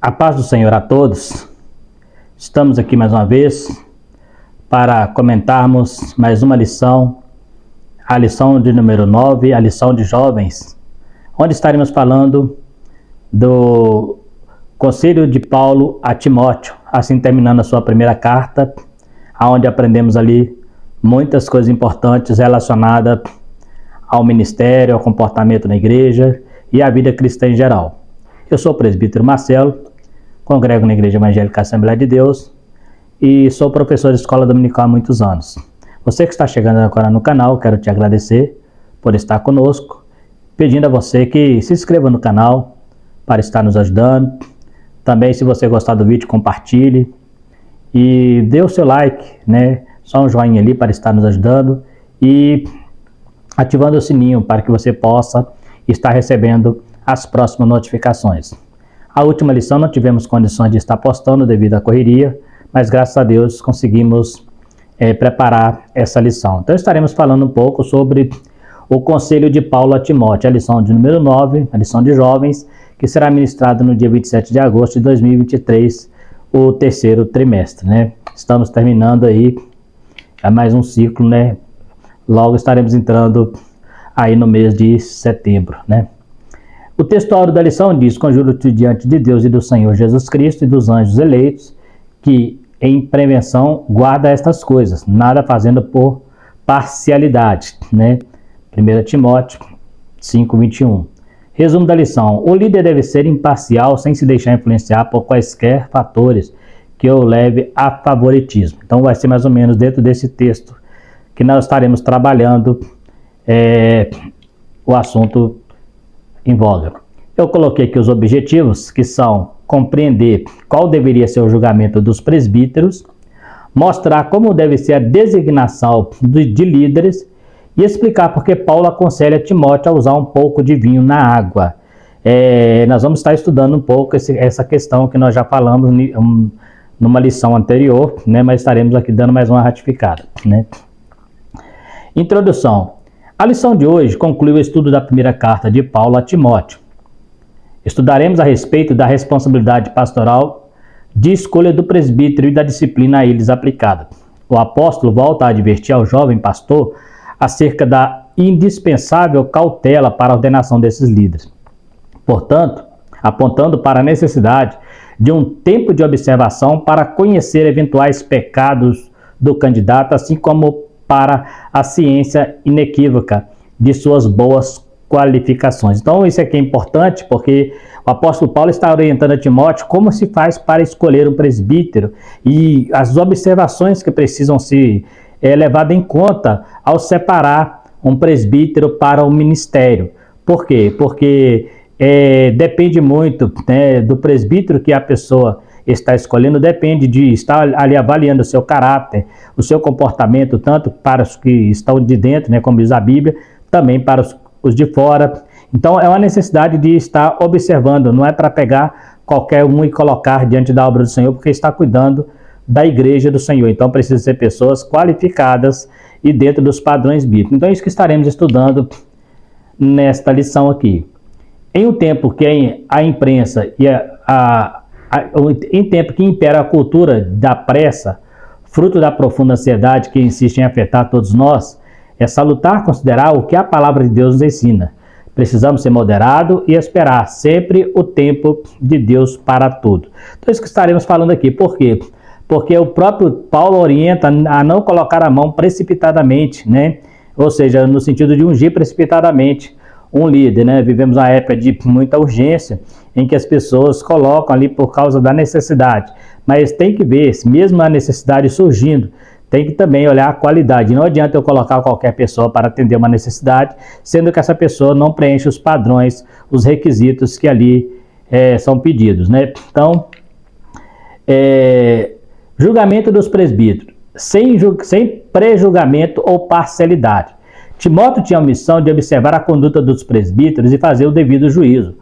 A paz do Senhor a todos. Estamos aqui mais uma vez para comentarmos mais uma lição, a lição de número 9, a lição de jovens, onde estaremos falando do conselho de Paulo a Timóteo, assim terminando a sua primeira carta, onde aprendemos ali muitas coisas importantes relacionadas ao ministério, ao comportamento na igreja e à vida cristã em geral. Eu sou o presbítero Marcelo, congrego na Igreja Evangélica Assembleia de Deus e sou professor de escola dominical há muitos anos. Você que está chegando agora no canal, quero te agradecer por estar conosco, pedindo a você que se inscreva no canal para estar nos ajudando. Também, se você gostar do vídeo, compartilhe e dê o seu like, só um joinha ali para estar nos ajudando e ativando o sininho para que você possa estar recebendo as próximas notificações. A última lição não tivemos condições de estar postando devido à correria, mas graças a Deus conseguimos preparar essa lição. Então estaremos falando um pouco sobre o conselho de Paulo a Timóteo, a lição de número 9, a lição de jovens, que será ministrada no dia 27 de agosto de 2023, o terceiro trimestre. Estamos terminando aí mais um ciclo, Logo estaremos entrando aí no mês de setembro, O textuário da lição diz: conjuro-te diante de Deus e do Senhor Jesus Cristo e dos anjos eleitos, que em prevenção guarda estas coisas, nada fazendo por parcialidade, 1 Timóteo 5:21. Resumo da lição: o líder deve ser imparcial, sem se deixar influenciar por quaisquer fatores que o leve a favoritismo. Então vai ser mais ou menos dentro desse texto que nós estaremos trabalhando o assunto em voga. Eu coloquei aqui os objetivos, que são compreender qual deveria ser o julgamento dos presbíteros, mostrar como deve ser a designação de líderes e explicar porque Paulo aconselha Timóteo a usar um pouco de vinho na água. Nós vamos estar estudando um pouco essa questão que nós já falamos numa lição anterior, mas estaremos aqui dando mais uma ratificada. Introdução. A lição de hoje conclui o estudo da primeira carta de Paulo a Timóteo. Estudaremos a respeito da responsabilidade pastoral de escolha do presbítero e da disciplina a eles aplicada. O apóstolo volta a advertir ao jovem pastor acerca da indispensável cautela para a ordenação desses líderes. Portanto, apontando para a necessidade de um tempo de observação para conhecer eventuais pecados do candidato, assim como para a ciência inequívoca de suas boas qualificações. Então isso aqui é importante porque o apóstolo Paulo está orientando a Timóteo como se faz para escolher um presbítero e as observações que precisam ser levadas em conta ao separar um presbítero para o ministério. Por quê? Porque depende muito do presbítero que a pessoa está escolhendo, depende de estar ali avaliando o seu caráter, o seu comportamento, tanto para os que estão de dentro, como diz a Bíblia, também para os de fora. Então é uma necessidade de estar observando, não é para pegar qualquer um e colocar diante da obra do Senhor, porque está cuidando da igreja do Senhor. Então precisa ser pessoas qualificadas e dentro dos padrões bíblicos. Então é isso que estaremos estudando nesta lição aqui. Em um tempo que a imprensa e em tempo que impera a cultura da pressa, fruto da profunda ansiedade que insiste em afetar todos nós, é salutar considerar o que a palavra de Deus nos ensina. Precisamos ser moderados e esperar sempre o tempo de Deus para tudo. Então, isso que estaremos falando aqui. Por quê? Porque o próprio Paulo orienta a não colocar a mão precipitadamente, Ou seja, no sentido de ungir precipitadamente um líder, Vivemos uma época de muita urgência, em que as pessoas colocam ali por causa da necessidade. Mas tem que ver, mesmo a necessidade surgindo, tem que também olhar a qualidade. Não adianta eu colocar qualquer pessoa para atender uma necessidade, sendo que essa pessoa não preenche os padrões, os requisitos que ali são pedidos, Então, julgamento dos presbíteros, sem pré-julgamento ou parcialidade. Timóteo tinha a missão de observar a conduta dos presbíteros e fazer o devido juízo,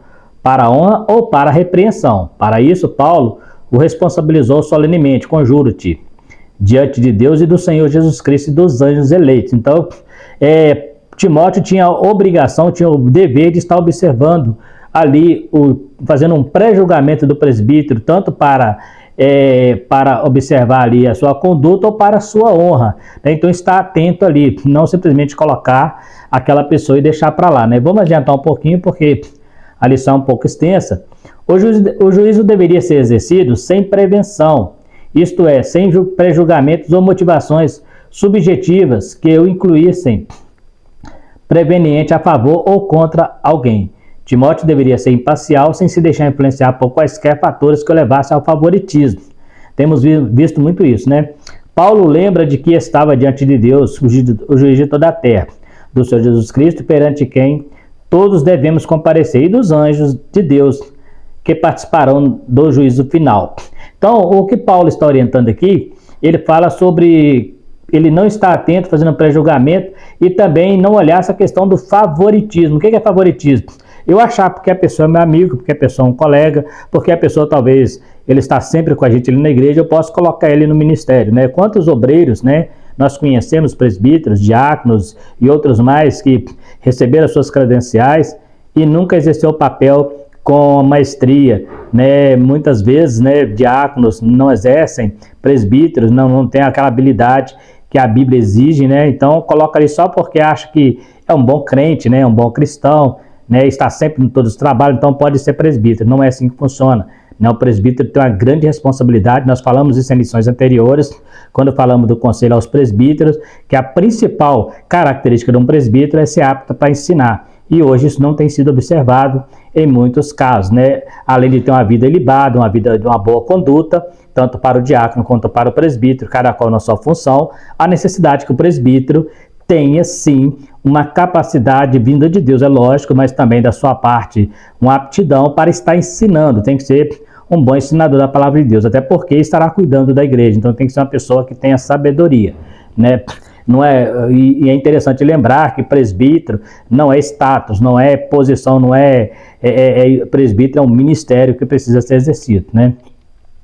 para a honra ou para a repreensão. Para isso, Paulo o responsabilizou solenemente: conjuro-te diante de Deus e do Senhor Jesus Cristo e dos anjos eleitos. Então, Timóteo tinha a obrigação, tinha o dever de estar observando ali fazendo um pré-julgamento do presbítero, tanto para observar ali a sua conduta ou para a sua honra, né? Então está atento ali, não simplesmente colocar aquela pessoa e deixar para lá, né? Vamos adiantar um pouquinho porque a lição é um pouco extensa. O juízo deveria ser exercido sem prevenção, isto é, sem pré-julgamentos ou motivações subjetivas que o incluíssem preveniente a favor ou contra alguém. Timóteo deveria ser imparcial, sem se deixar influenciar por quaisquer fatores que o levassem ao favoritismo. Temos visto muito isso, né? Paulo lembra de que estava diante de Deus, o juiz de toda a terra, do Senhor Jesus Cristo, perante quem todos devemos comparecer, e dos anjos de Deus, que participarão do juízo final. Então, o que Paulo está orientando aqui, ele fala sobre ele não estar atento, fazendo um pré-julgamento, e também não olhar essa questão do favoritismo. O que é favoritismo? Eu achar porque a pessoa é meu amigo, porque a pessoa é um colega, porque a pessoa talvez ele está sempre com a gente ali na igreja, eu posso colocar ele no ministério, né? Quantos obreiros, né? Nós conhecemos presbíteros, diáconos e outros mais que receberam as suas credenciais e nunca exerceu o papel com maestria, né? Muitas vezes, né, diáconos não exercem, presbíteros não têm aquela habilidade que a Bíblia exige, né? Então coloca ali só porque acha que é um bom crente, né? Um bom cristão, né? Está sempre em todos os trabalhos, então pode ser presbítero. Não é assim que funciona. Né? O presbítero tem uma grande responsabilidade. Nós falamos isso em lições anteriores, quando falamos do conselho aos presbíteros, que a principal característica de um presbítero é ser apto para ensinar. E hoje isso não tem sido observado em muitos casos, né? Além de ter uma vida ilibada, uma vida de uma boa conduta, tanto para o diácono quanto para o presbítero, cada qual na sua função, a necessidade que o presbítero tenha sim uma capacidade vinda de Deus, é lógico, mas também da sua parte, uma aptidão para estar ensinando, tem que ser um bom ensinador da palavra de Deus, até porque estará cuidando da igreja, então tem que ser uma pessoa que tenha sabedoria, né? Não é, e é interessante lembrar que presbítero não é status, não é posição, não presbítero é um ministério que precisa ser exercido, né?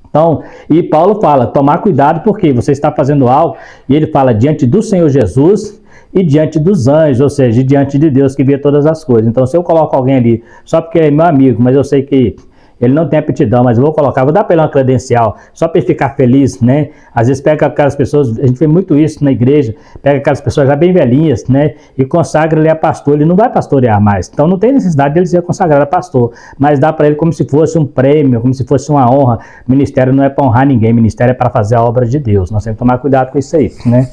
Então, e Paulo fala, tomar cuidado porque você está fazendo algo, e ele fala diante do Senhor Jesus e diante dos anjos, ou seja, diante de Deus que vê todas as coisas. Então, se eu coloco alguém ali, só porque é meu amigo, mas eu sei que ele não tem aptidão, mas eu vou colocar, vou dar para ele uma credencial, só para ele ficar feliz, né? Às vezes pega aquelas pessoas, a gente vê muito isso na igreja, pega aquelas pessoas já bem velhinhas, né? E consagra ele a pastor, ele não vai pastorear mais. Então não tem necessidade dele ser consagrado a pastor, mas dá para ele como se fosse um prêmio, como se fosse uma honra. Ministério não é para honrar ninguém, ministério é para fazer a obra de Deus. Nós temos que tomar cuidado com isso aí, né?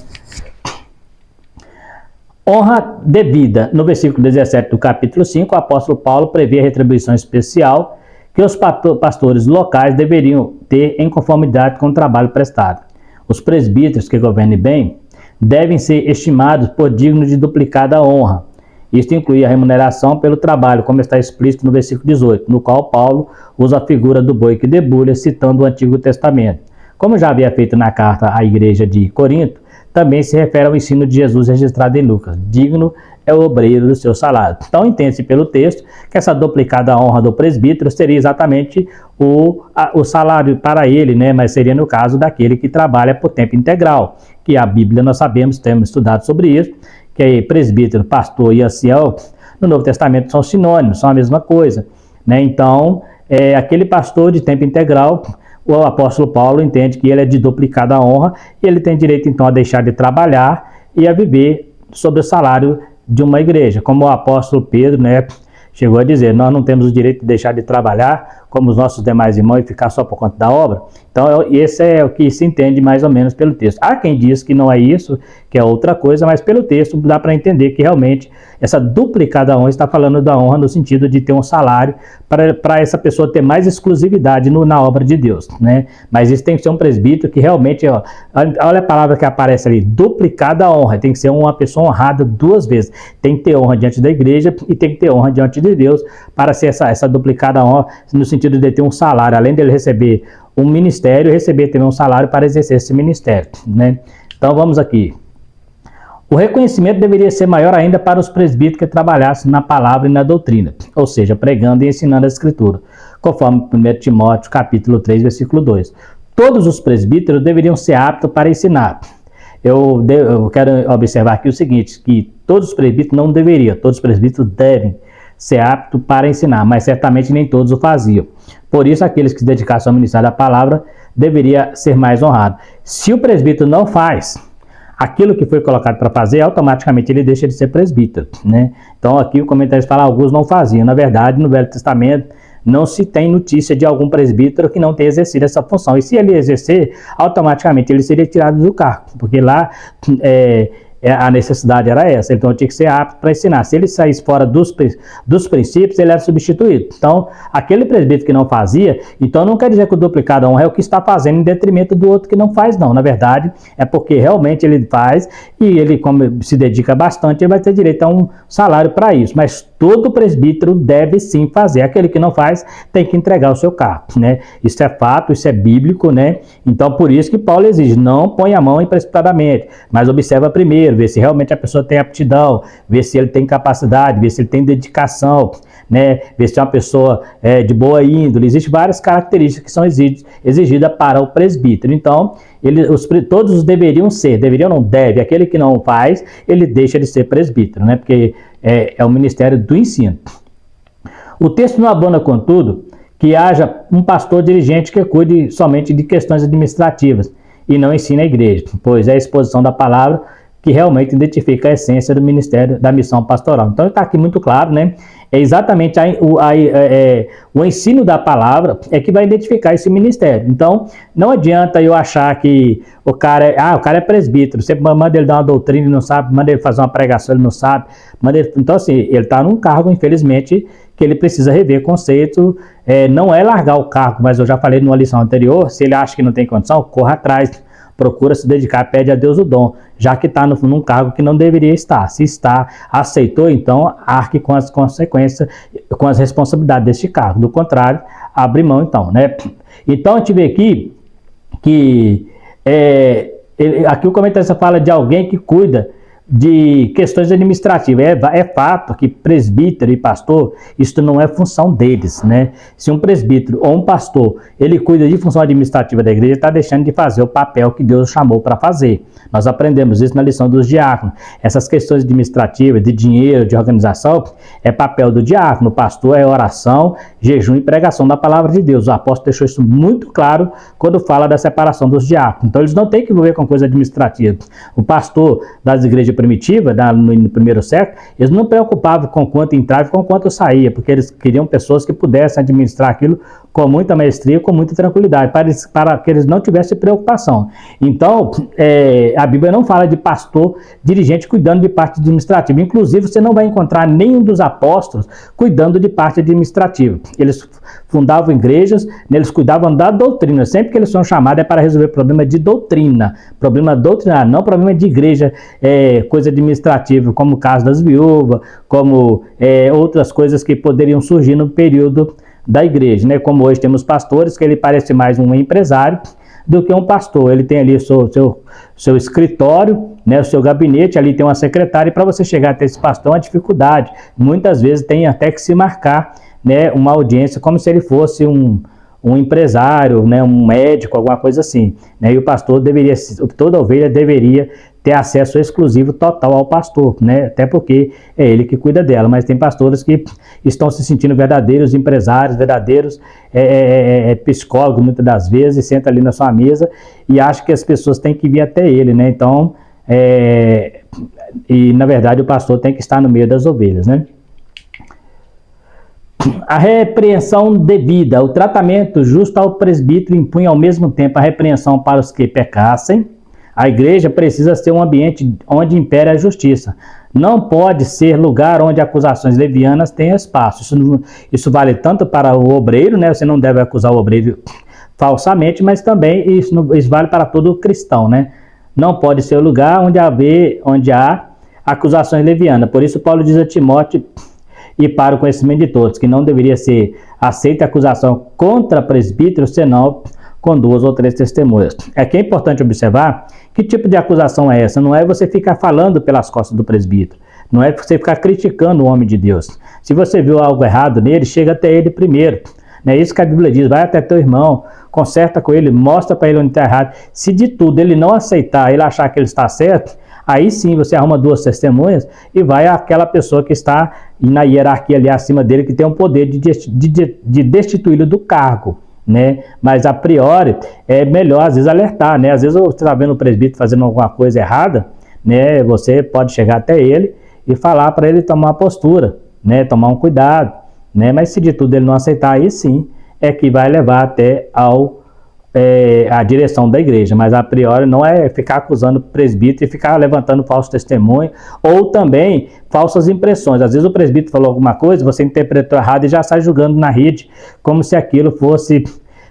Honra devida. No versículo 17 do capítulo 5, o apóstolo Paulo prevê a retribuição especial que os pastores locais deveriam ter em conformidade com o trabalho prestado. Os presbíteros que governem bem devem ser estimados por dignos de duplicada honra. Isto inclui a remuneração pelo trabalho, como está explícito no versículo 18, no qual Paulo usa a figura do boi que debulha, citando o Antigo Testamento. Como já havia feito na carta à igreja de Corinto, também se refere ao ensino de Jesus registrado em Lucas. Digno é o obreiro do seu salário. Então, entende-se pelo texto que essa duplicada honra do presbítero seria exatamente o salário para ele, né? Mas seria no caso daquele que trabalha por tempo integral, que a Bíblia nós sabemos, temos estudado sobre isso, que presbítero, pastor e ancião, no Novo Testamento são sinônimos, são a mesma coisa, né? Então, aquele pastor de tempo integral, o apóstolo Paulo entende que ele é de duplicada honra e ele tem direito então a deixar de trabalhar e a viver sobre o salário de uma igreja, como o apóstolo Pedro, né, chegou a dizer, nós não temos o direito de deixar de trabalhar como os nossos demais irmãos e ficar só por conta da obra. Então esse é o que se entende mais ou menos pelo texto. Há quem diz que não é isso, que é outra coisa, mas pelo texto dá para entender que realmente essa duplicada honra está falando da honra no sentido de ter um salário para essa pessoa ter mais exclusividade na obra de Deus, né? Mas isso tem que ser um presbítero que realmente, olha a palavra que aparece ali, duplicada honra, tem que ser uma pessoa honrada duas vezes, tem que ter honra diante da igreja e tem que ter honra diante de Deus para ser essa duplicada honra, no sentido de ter um salário, além dele receber um ministério, receber também um salário para exercer esse ministério, né? Então vamos aqui. O reconhecimento deveria ser maior ainda para os presbíteros que trabalhassem na palavra e na doutrina, ou seja, pregando e ensinando a Escritura, conforme 1 Timóteo capítulo 3, versículo 2. Todos os presbíteros deveriam ser aptos para ensinar. Eu quero observar aqui o seguinte, que todos os presbíteros não deveriam, todos os presbíteros devem ser apto para ensinar, mas certamente nem todos o faziam. Por isso, aqueles que se dedicassem ao ministério da palavra deveria ser mais honrado. Se o presbítero não faz aquilo que foi colocado para fazer, automaticamente ele deixa de ser presbítero, né? Então aqui o comentário fala, alguns não faziam. Na verdade, no Velho Testamento, não se tem notícia de algum presbítero que não tenha exercido essa função. E se ele exercer, automaticamente ele seria tirado do cargo, porque lá a necessidade era essa. Então tinha que ser apto para ensinar. Se ele saísse fora dos princípios, ele era substituído. Então, aquele presbítero que não fazia, então não quer dizer que o duplicado da honra é o que está fazendo em detrimento do outro que não faz, não. Na verdade, é porque realmente ele faz e ele, como se dedica bastante, ele vai ter direito a um salário para isso. Mas todo presbítero deve sim fazer. Aquele que não faz tem que entregar o seu cargo, né? Isso é fato, isso é bíblico, né? Então, por isso que Paulo exige, não põe a mão precipitadamente, mas observa primeiro, vê se realmente a pessoa tem aptidão, vê se ele tem capacidade, vê se ele tem dedicação, né? Vê se é uma pessoa de boa índole. Existem várias características que são exigidas para o presbítero. Então, todos deveriam ser, deveriam não deve, aquele que não faz, ele deixa de ser presbítero, né? Porque é o ministério do ensino. O texto não abona, contudo, que haja um pastor dirigente que cuide somente de questões administrativas e não ensine a igreja, pois é a exposição da palavra que realmente identifica a essência do ministério, da missão pastoral. Então está aqui muito claro, né? É exatamente o ensino da palavra é que vai identificar esse ministério. Então, não adianta eu achar que o cara é presbítero, você manda ele dar uma doutrina e não sabe, manda ele fazer uma pregação, ele não sabe. Então, assim, ele está num cargo, infelizmente, que ele precisa rever conceito, não é largar o cargo, mas eu já falei numa lição anterior, se ele acha que não tem condição, corra atrás, procura se dedicar, pede a Deus o dom, já que está num cargo que não deveria estar. Se está, aceitou, então arque com as consequências, com as responsabilidades deste cargo. Do contrário, abre mão então, né? Então a gente vê aqui que aqui o comentarista fala de alguém que cuida de questões administrativas. É fato que presbítero e pastor, isso não é função deles, né? Se um presbítero ou um pastor, ele cuida de função administrativa da igreja, está deixando de fazer o papel que Deus chamou para fazer. Nós aprendemos isso na lição dos diáconos. Essas questões administrativas, de dinheiro, de organização, é papel do diácono. O pastor é oração, jejum e pregação da palavra de Deus. O apóstolo deixou isso muito claro quando fala da separação dos diáconos. Então eles não têm que envolver com coisa administrativa. O pastor das igrejas primitiva, no primeiro século, eles não preocupavam com quanto entrava e com quanto saía, porque eles queriam pessoas que pudessem administrar aquilo com muita maestria, com muita tranquilidade, para que eles não tivessem preocupação. Então, a Bíblia não fala de pastor dirigente cuidando de parte administrativa. Inclusive, você não vai encontrar nenhum dos apóstolos cuidando de parte administrativa. Eles fundavam igrejas, eles cuidavam da doutrina. Sempre que eles são chamados é para resolver problema de doutrina, problema doutrinário, não problema de igreja, coisa administrativa, como o caso das viúvas, como outras coisas que poderiam surgir no período da igreja, né? Como hoje temos pastores que ele parece mais um empresário do que um pastor. Ele tem ali o seu escritório, né, o seu gabinete, ali tem uma secretária, e para você chegar até esse pastor é uma dificuldade. Muitas vezes tem até que se marcar, né, uma audiência como se ele fosse um empresário, né, um médico, alguma coisa assim, né? E o pastor toda ovelha deveria ter acesso exclusivo total ao pastor, né? Até porque é ele que cuida dela, mas tem pastores que estão se sentindo verdadeiros empresários, verdadeiros psicólogos muitas das vezes, e senta ali na sua mesa e acha que as pessoas têm que vir até ele, né? Então, e na verdade o pastor tem que estar no meio das ovelhas, né? A repreensão devida, o tratamento justo ao presbítero impunha ao mesmo tempo a repreensão para os que pecassem. A igreja precisa ser um ambiente onde impere a justiça. Não pode ser lugar onde acusações levianas tenham espaço. Isso vale tanto para o obreiro, né? Você não deve acusar o obreiro falsamente, mas também isso vale para todo cristão, né? Não pode ser o lugar onde há acusações levianas. Por isso Paulo diz a Timóteo, e para o conhecimento de todos, que não deveria ser aceita acusação contra presbítero, senão com 2 ou 3 testemunhas. É importante observar que tipo de acusação é essa. Não é você ficar falando pelas costas do presbítero, não é você ficar criticando o homem de Deus. Se você viu algo errado nele, chega até ele primeiro. É isso que a Bíblia diz, vai até teu irmão, conserta com ele, mostra para ele onde está errado. Se de tudo ele não aceitar, ele achar que ele está certo, Aí sim você arruma 2 testemunhas e vai àquela pessoa que está na hierarquia ali acima dele, que tem o poder de destituí-lo do cargo, né? Mas a priori é melhor às vezes alertar, né? Às vezes você está vendo o presbítero fazendo alguma coisa errada, né? Você pode chegar até ele e falar para ele tomar uma postura, né? Tomar um cuidado, né? Mas se de tudo ele não aceitar, aí sim é que vai levar até a direção da igreja, mas a priori não é ficar acusando o presbítero e ficar levantando falso testemunho, ou também falsas impressões. Às vezes o presbítero falou alguma coisa, você interpretou errado e já sai julgando na rede, como se aquilo fosse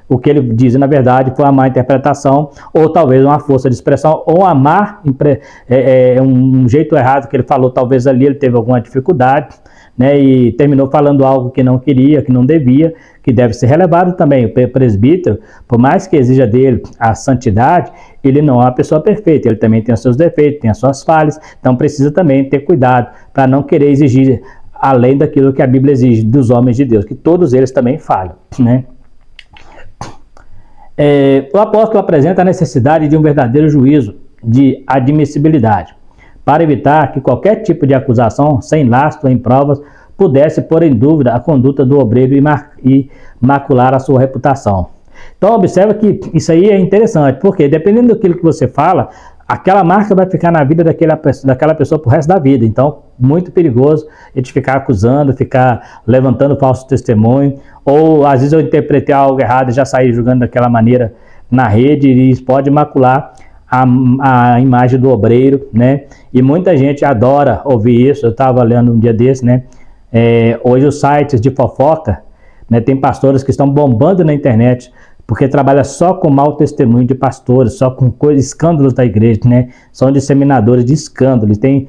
o que ele diz, na verdade, foi uma má interpretação, ou talvez uma força de expressão, ou um jeito errado que ele falou, talvez ali ele teve alguma dificuldade, né, e terminou falando algo que não queria, que não devia, que deve ser relevado também. O presbítero, por mais que exija dele a santidade, ele não é uma pessoa perfeita, ele também tem os seus defeitos, tem as suas falhas, então precisa também ter cuidado para não querer exigir além daquilo que a Bíblia exige dos homens de Deus, que todos eles também falham, né? O apóstolo apresenta a necessidade de um verdadeiro juízo de admissibilidade, para evitar que qualquer tipo de acusação, sem lastro em provas, pudesse pôr em dúvida a conduta do obreiro e macular a sua reputação. Então observa que isso aí é interessante, porque dependendo daquilo que você fala, aquela marca vai ficar na vida daquela pessoa pro resto da vida. Então, muito perigoso a gente ficar acusando, ficar levantando falso testemunho, ou às vezes eu interpretei algo errado e já saí julgando daquela maneira na rede, e isso pode macular a imagem do obreiro, né? E muita gente adora ouvir isso. Eu estava lendo um dia desse, né? Hoje os sites de fofoca, né, tem pastores que estão bombando na internet porque trabalha só com mau testemunho de pastores, só com escândalos da igreja, né? São disseminadores de escândalos, tem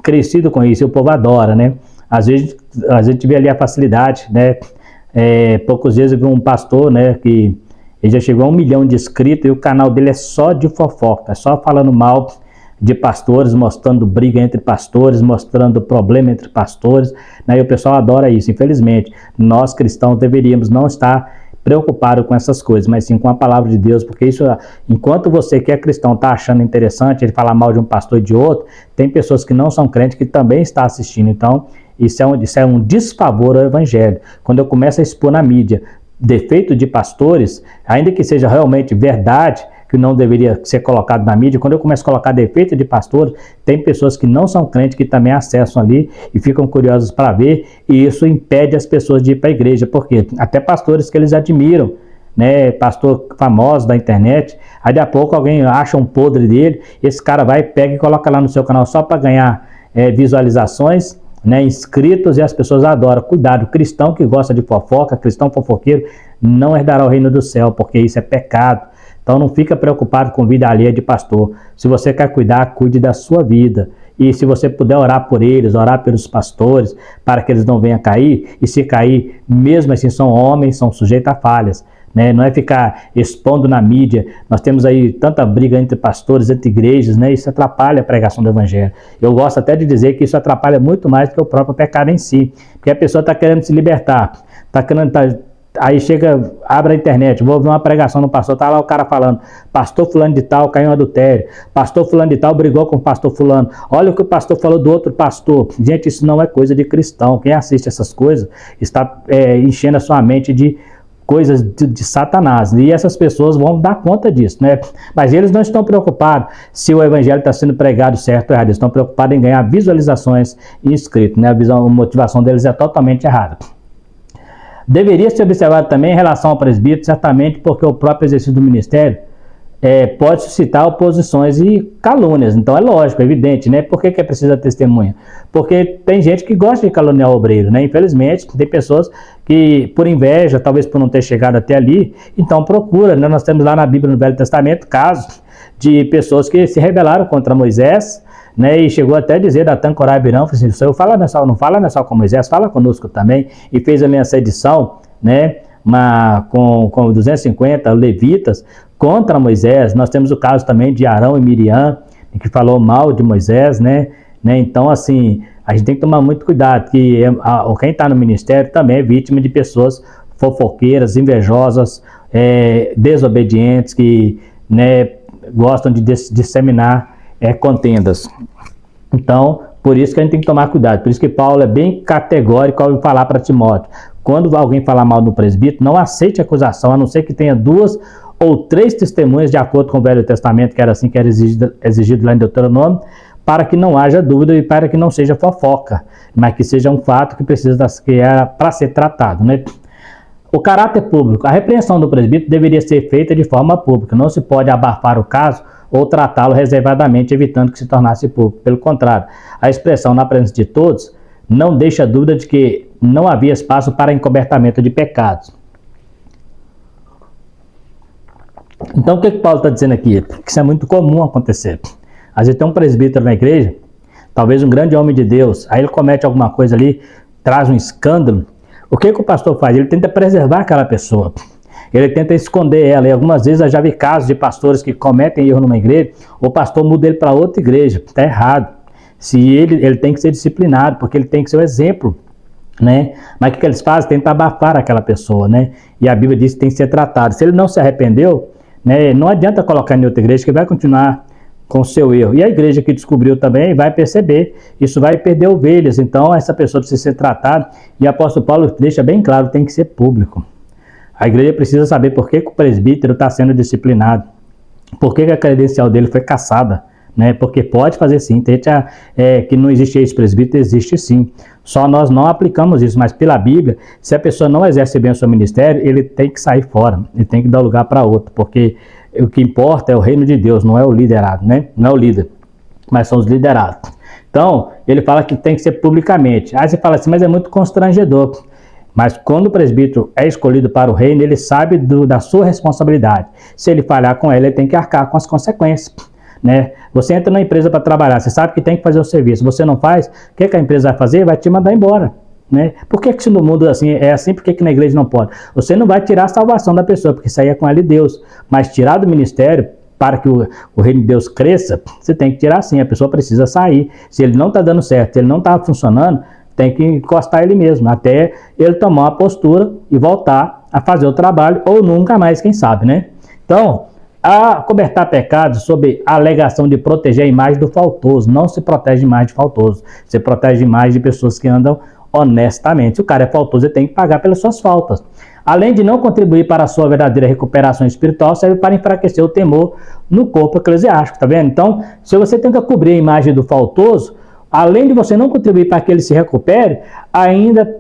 crescido com isso e o povo adora, né? Às vezes a gente vê ali a facilidade, né? Poucos dias eu vi um pastor, né, que ele já chegou a 1 milhão de inscritos e o canal dele é só de fofoca, só falando mal de pastores, mostrando briga entre pastores, mostrando problema entre pastores, né? E o pessoal adora isso. Infelizmente, nós cristãos deveríamos não estar preocupados com essas coisas, mas sim com a palavra de Deus, porque isso, enquanto você que é cristão está achando interessante ele falar mal de um pastor e de outro, tem pessoas que não são crentes que também estão assistindo. Então, isso é um desfavor ao evangelho. Quando eu começo a expor na mídia defeito de pastores, ainda que seja realmente verdade, que não deveria ser colocado na mídia, quando eu começo a colocar defeito de pastores, tem pessoas que não são crentes que também acessam ali e ficam curiosos para ver, e isso impede as pessoas de ir para a igreja, porque até pastores que eles admiram, né, pastor famoso da internet, aí daqui a pouco alguém acha um podre dele, esse cara vai, pega e coloca lá no seu canal só para ganhar visualizações, né, inscritos, e as pessoas adoram. Cuidado, cristão que gosta de fofoca, cristão fofoqueiro, não herdará o reino do céu, porque isso é pecado. Então não fica preocupado com vida alheia de pastor. Se você quer cuidar, cuide da sua vida. E se você puder orar por eles, orar pelos pastores, para que eles não venham a cair, e se cair, mesmo assim são homens, são sujeitos a falhas, né? Não é ficar expondo na mídia. Nós temos aí tanta briga entre pastores, entre igrejas, né? Isso atrapalha a pregação do evangelho. Eu gosto até de dizer que isso atrapalha muito mais do que o próprio pecado em si, porque a pessoa está querendo se libertar, aí chega, abre a internet, vou ouvir uma pregação no pastor, tá lá o cara falando, pastor fulano de tal caiu em adultério, pastor fulano de tal brigou com o pastor fulano, olha o que o pastor falou do outro pastor. Gente, isso não é coisa de cristão. Quem assiste essas coisas está enchendo a sua mente de coisas de Satanás, e essas pessoas vão dar conta disso, né? Mas eles não estão preocupados se o evangelho está sendo pregado certo ou errado, eles estão preocupados em ganhar visualizações e inscritos, né? A motivação deles é totalmente errada. Deveria ser observado também em relação ao presbítero, certamente porque o próprio exercício do ministério pode suscitar oposições e calúnias. Então é lógico, é evidente, né? Por que é preciso a testemunha? Porque tem gente que gosta de caluniar o obreiro, né? Infelizmente, tem pessoas que, por inveja, talvez por não ter chegado até ali, então procura, né? Nós temos lá na Bíblia, no Velho Testamento, casos de pessoas que se rebelaram contra Moisés, né, e chegou até a dizer, Datã, Corá e Abirão, assim, não fala só com Moisés, fala conosco também, e fez ali essa edição, né, com 250 levitas contra Moisés. Nós temos o caso também de Arão e Miriam, que falou mal de Moisés, né, então assim, a gente tem que tomar muito cuidado, que quem está no ministério também é vítima de pessoas fofoqueiras, invejosas, desobedientes, que, né, gostam de disseminar contendas. Então, por isso que a gente tem que tomar cuidado. Por isso que Paulo é bem categórico ao falar para Timóteo. Quando alguém falar mal do presbítero, não aceite acusação, a não ser que tenha 2 ou 3 testemunhas, de acordo com o Velho Testamento, que era assim que era exigido lá em Deuteronômio, para que não haja dúvida e para que não seja fofoca, mas que seja um fato que precisa que era para ser tratado, né? O caráter público. A repreensão do presbítero deveria ser feita de forma pública. Não se pode abafar o caso ou tratá-lo reservadamente, evitando que se tornasse público. Pelo contrário, a expressão na presença de todos não deixa dúvida de que não havia espaço para encobertamento de pecados. Então, o que Paulo está dizendo aqui? Que isso é muito comum acontecer. Às vezes tem um presbítero na igreja, talvez um grande homem de Deus, aí ele comete alguma coisa ali, traz um escândalo. O que o pastor faz? Ele tenta preservar aquela pessoa. Ele tenta esconder ela. E algumas vezes eu já vi casos de pastores que cometem erro numa igreja, o pastor muda ele para outra igreja. Está errado. Se ele tem que ser disciplinado, porque ele tem que ser o exemplo, né? Mas o que eles fazem? Tentam abafar aquela pessoa, né? E a Bíblia diz que tem que ser tratado. Se ele não se arrependeu, né, não adianta colocar em outra igreja, que vai continuar com o seu erro. E a igreja que descobriu também vai perceber, isso vai perder ovelhas. Então essa pessoa precisa ser tratada, e o apóstolo Paulo deixa bem claro, tem que ser público. A igreja precisa saber por que o presbítero está sendo disciplinado, por que a credencial dele foi cassada, né? Porque pode fazer sim, que não existe ex-presbítero, existe sim. Só nós não aplicamos isso, mas pela Bíblia, se a pessoa não exerce bem o seu ministério, ele tem que sair fora, ele tem que dar lugar para outro, porque o que importa é o reino de Deus, não é o liderado, né? Não é o líder, mas são os liderados. Então, ele fala que tem que ser publicamente. Aí você fala assim, mas é muito constrangedor. Mas quando o presbítero é escolhido para o reino, ele sabe da sua responsabilidade. Se ele falhar com ela, ele tem que arcar com as consequências, né? Você entra na empresa para trabalhar, você sabe que tem que fazer o serviço, você não faz, o que a empresa vai fazer? Vai te mandar embora, né? Por que se no mundo assim, é assim, por que na igreja não pode? Você não vai tirar a salvação da pessoa, porque isso aí é com ela e Deus, mas tirar do ministério para que o reino de Deus cresça, você tem que tirar sim, a pessoa precisa sair. Se ele não está dando certo, se ele não está funcionando, tem que encostar ele mesmo, até ele tomar uma postura e voltar a fazer o trabalho, ou nunca mais, quem sabe, né? Então, a cobertar pecados sob a alegação de proteger a imagem do faltoso. Não se protege a imagem de faltoso, você protege a imagem de pessoas que andam honestamente. Se o cara é faltoso, ele tem que pagar pelas suas faltas. Além de não contribuir para a sua verdadeira recuperação espiritual, serve para enfraquecer o temor no corpo eclesiástico, tá vendo? Então, se você tenta cobrir a imagem do faltoso, além de você não contribuir para que ele se recupere, ainda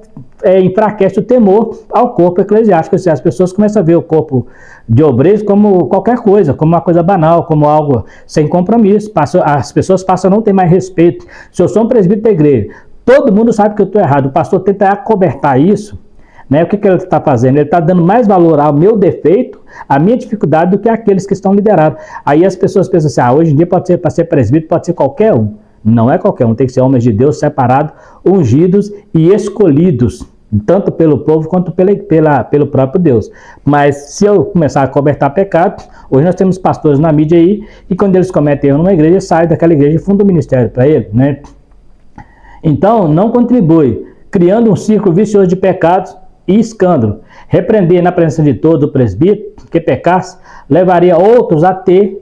enfraquece o temor ao corpo eclesiástico. Ou seja, as pessoas começam a ver o corpo de obreiros como qualquer coisa, como uma coisa banal, como algo sem compromisso. As pessoas passam a não ter mais respeito. Se eu sou um presbítero da igreja, todo mundo sabe que eu estou errado. O pastor tenta acobertar isso, né? O que ele está fazendo? Ele está dando mais valor ao meu defeito, à minha dificuldade, do que àqueles que estão liderados. Aí as pessoas pensam assim, hoje em dia pode ser, para ser presbítero, pode ser qualquer um. Não é qualquer um, tem que ser homens de Deus separados, ungidos e escolhidos, tanto pelo povo quanto pelo próprio Deus. Mas se eu começar a cobertar pecado, hoje nós temos pastores na mídia aí, e quando eles cometem erro numa igreja, sai daquela igreja e funda um ministério para ele, né? Então, não contribui, criando um círculo vicioso de pecados e escândalo. Repreender na presença de todo o presbítero que pecasse, levaria outros a ter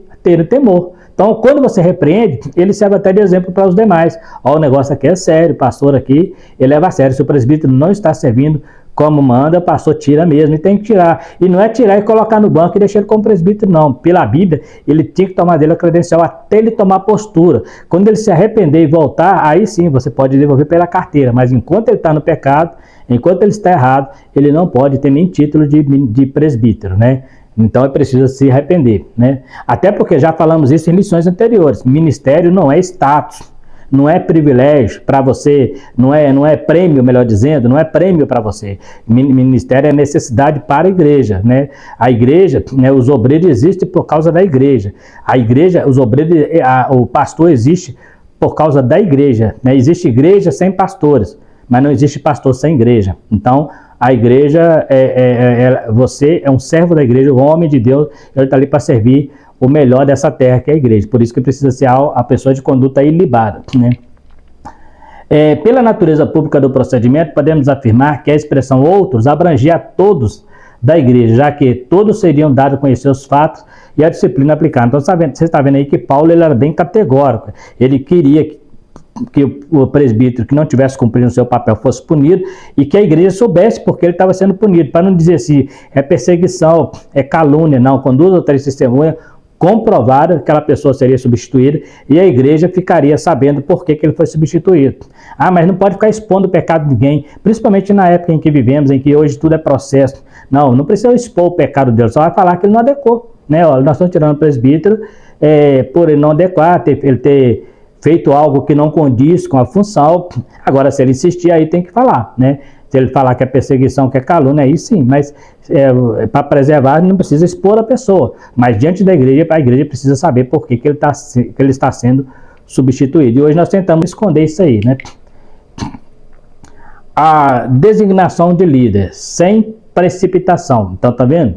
temor. Então, quando você repreende, ele serve até de exemplo para os demais. O negócio aqui é sério, o pastor aqui, ele leva a sério. Se o presbítero não está servindo como manda, o pastor tira mesmo, e tem que tirar. E não é tirar e colocar no banco e deixar ele como presbítero, não. Pela Bíblia, ele tinha que tomar dele a credencial até ele tomar postura. Quando ele se arrepender e voltar, aí sim, você pode devolver pela carteira. Mas enquanto ele está no pecado, enquanto ele está errado, ele não pode ter nem título de presbítero, né? Então é preciso se arrepender, né? Até porque já falamos isso em lições anteriores. Ministério não é status, não é privilégio para você, não é prêmio, melhor dizendo, não é prêmio para você. Ministério é necessidade para a igreja, né? A igreja, né, os obreiros existem por causa da igreja. A igreja, os obreiros, o pastor existe por causa da igreja, né? Existe igreja sem pastores, mas não existe pastor sem igreja. Então, a igreja, você é um servo da igreja, o homem de Deus, ele está ali para servir o melhor dessa terra, que é a igreja. Por isso que precisa ser a pessoa de conduta ilibada, né? Pela natureza pública do procedimento, podemos afirmar que a expressão outros abrangia a todos da igreja, já que todos seriam dados a conhecer os fatos e a disciplina aplicada. Então você está vendo aí que Paulo ele era bem categórico, ele queria que o presbítero que não tivesse cumprido o seu papel fosse punido e que a igreja soubesse porque ele estava sendo punido, para não dizer assim, é perseguição, é calúnia, não, com 2 ou 3 testemunhas, comprovaram que aquela pessoa seria substituída e a igreja ficaria sabendo por que ele foi substituído. Ah, mas não pode ficar expondo o pecado de ninguém, principalmente na época em que vivemos, em que hoje tudo é processo. Não precisa expor o pecado dele, só vai falar que ele não adequou. Né? Nós estamos tirando o presbítero por ele não adequar, ele ter feito algo que não condiz com a função. Agora, se ele insistir, aí tem que falar, né? Se ele falar que é perseguição, que é calúnia, aí sim, mas para preservar não precisa expor a pessoa, mas diante da igreja, a igreja precisa saber por que ele está sendo substituído. E hoje nós tentamos esconder isso aí, né? A designação de líder, sem precipitação. Então, tá vendo?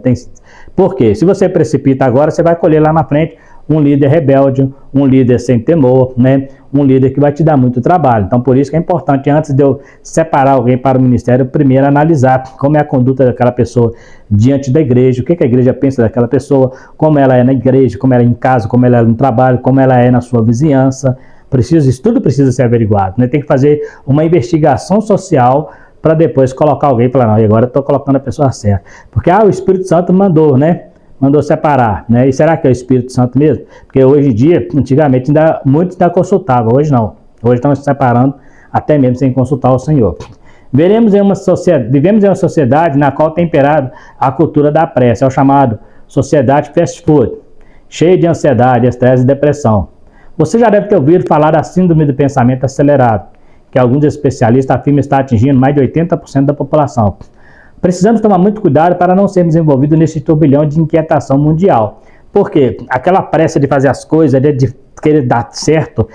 Por quê? Se você precipita agora, você vai colher lá na frente um líder rebelde, um líder sem temor, né? Um líder que vai te dar muito trabalho. Então, por isso que é importante, antes de eu separar alguém para o ministério, primeiro analisar como é a conduta daquela pessoa diante da igreja, o que a igreja pensa daquela pessoa, como ela é na igreja, como ela é em casa, como ela é no trabalho, como ela é na sua vizinhança. Isso tudo precisa ser averiguado, né? Tem que fazer uma investigação social para depois colocar alguém e falar, não, agora eu estou colocando a pessoa certa. Porque, o Espírito Santo mandou, né? Mandou separar, né? E será que é o Espírito Santo mesmo? Porque hoje em dia, antigamente, muitos ainda consultavam, hoje não. Hoje estão se separando até mesmo sem consultar o Senhor. Vivemos em uma sociedade na qual tem imperado a cultura da pressa, é o chamado sociedade fast food, cheia de ansiedade, estresse e depressão. Você já deve ter ouvido falar da síndrome do pensamento acelerado, que alguns especialistas afirmam estar atingindo mais de 80% da população. Precisamos tomar muito cuidado para não sermos envolvidos nesse turbilhão de inquietação mundial. Por quê? Aquela pressa de fazer as coisas, de querer dar certo,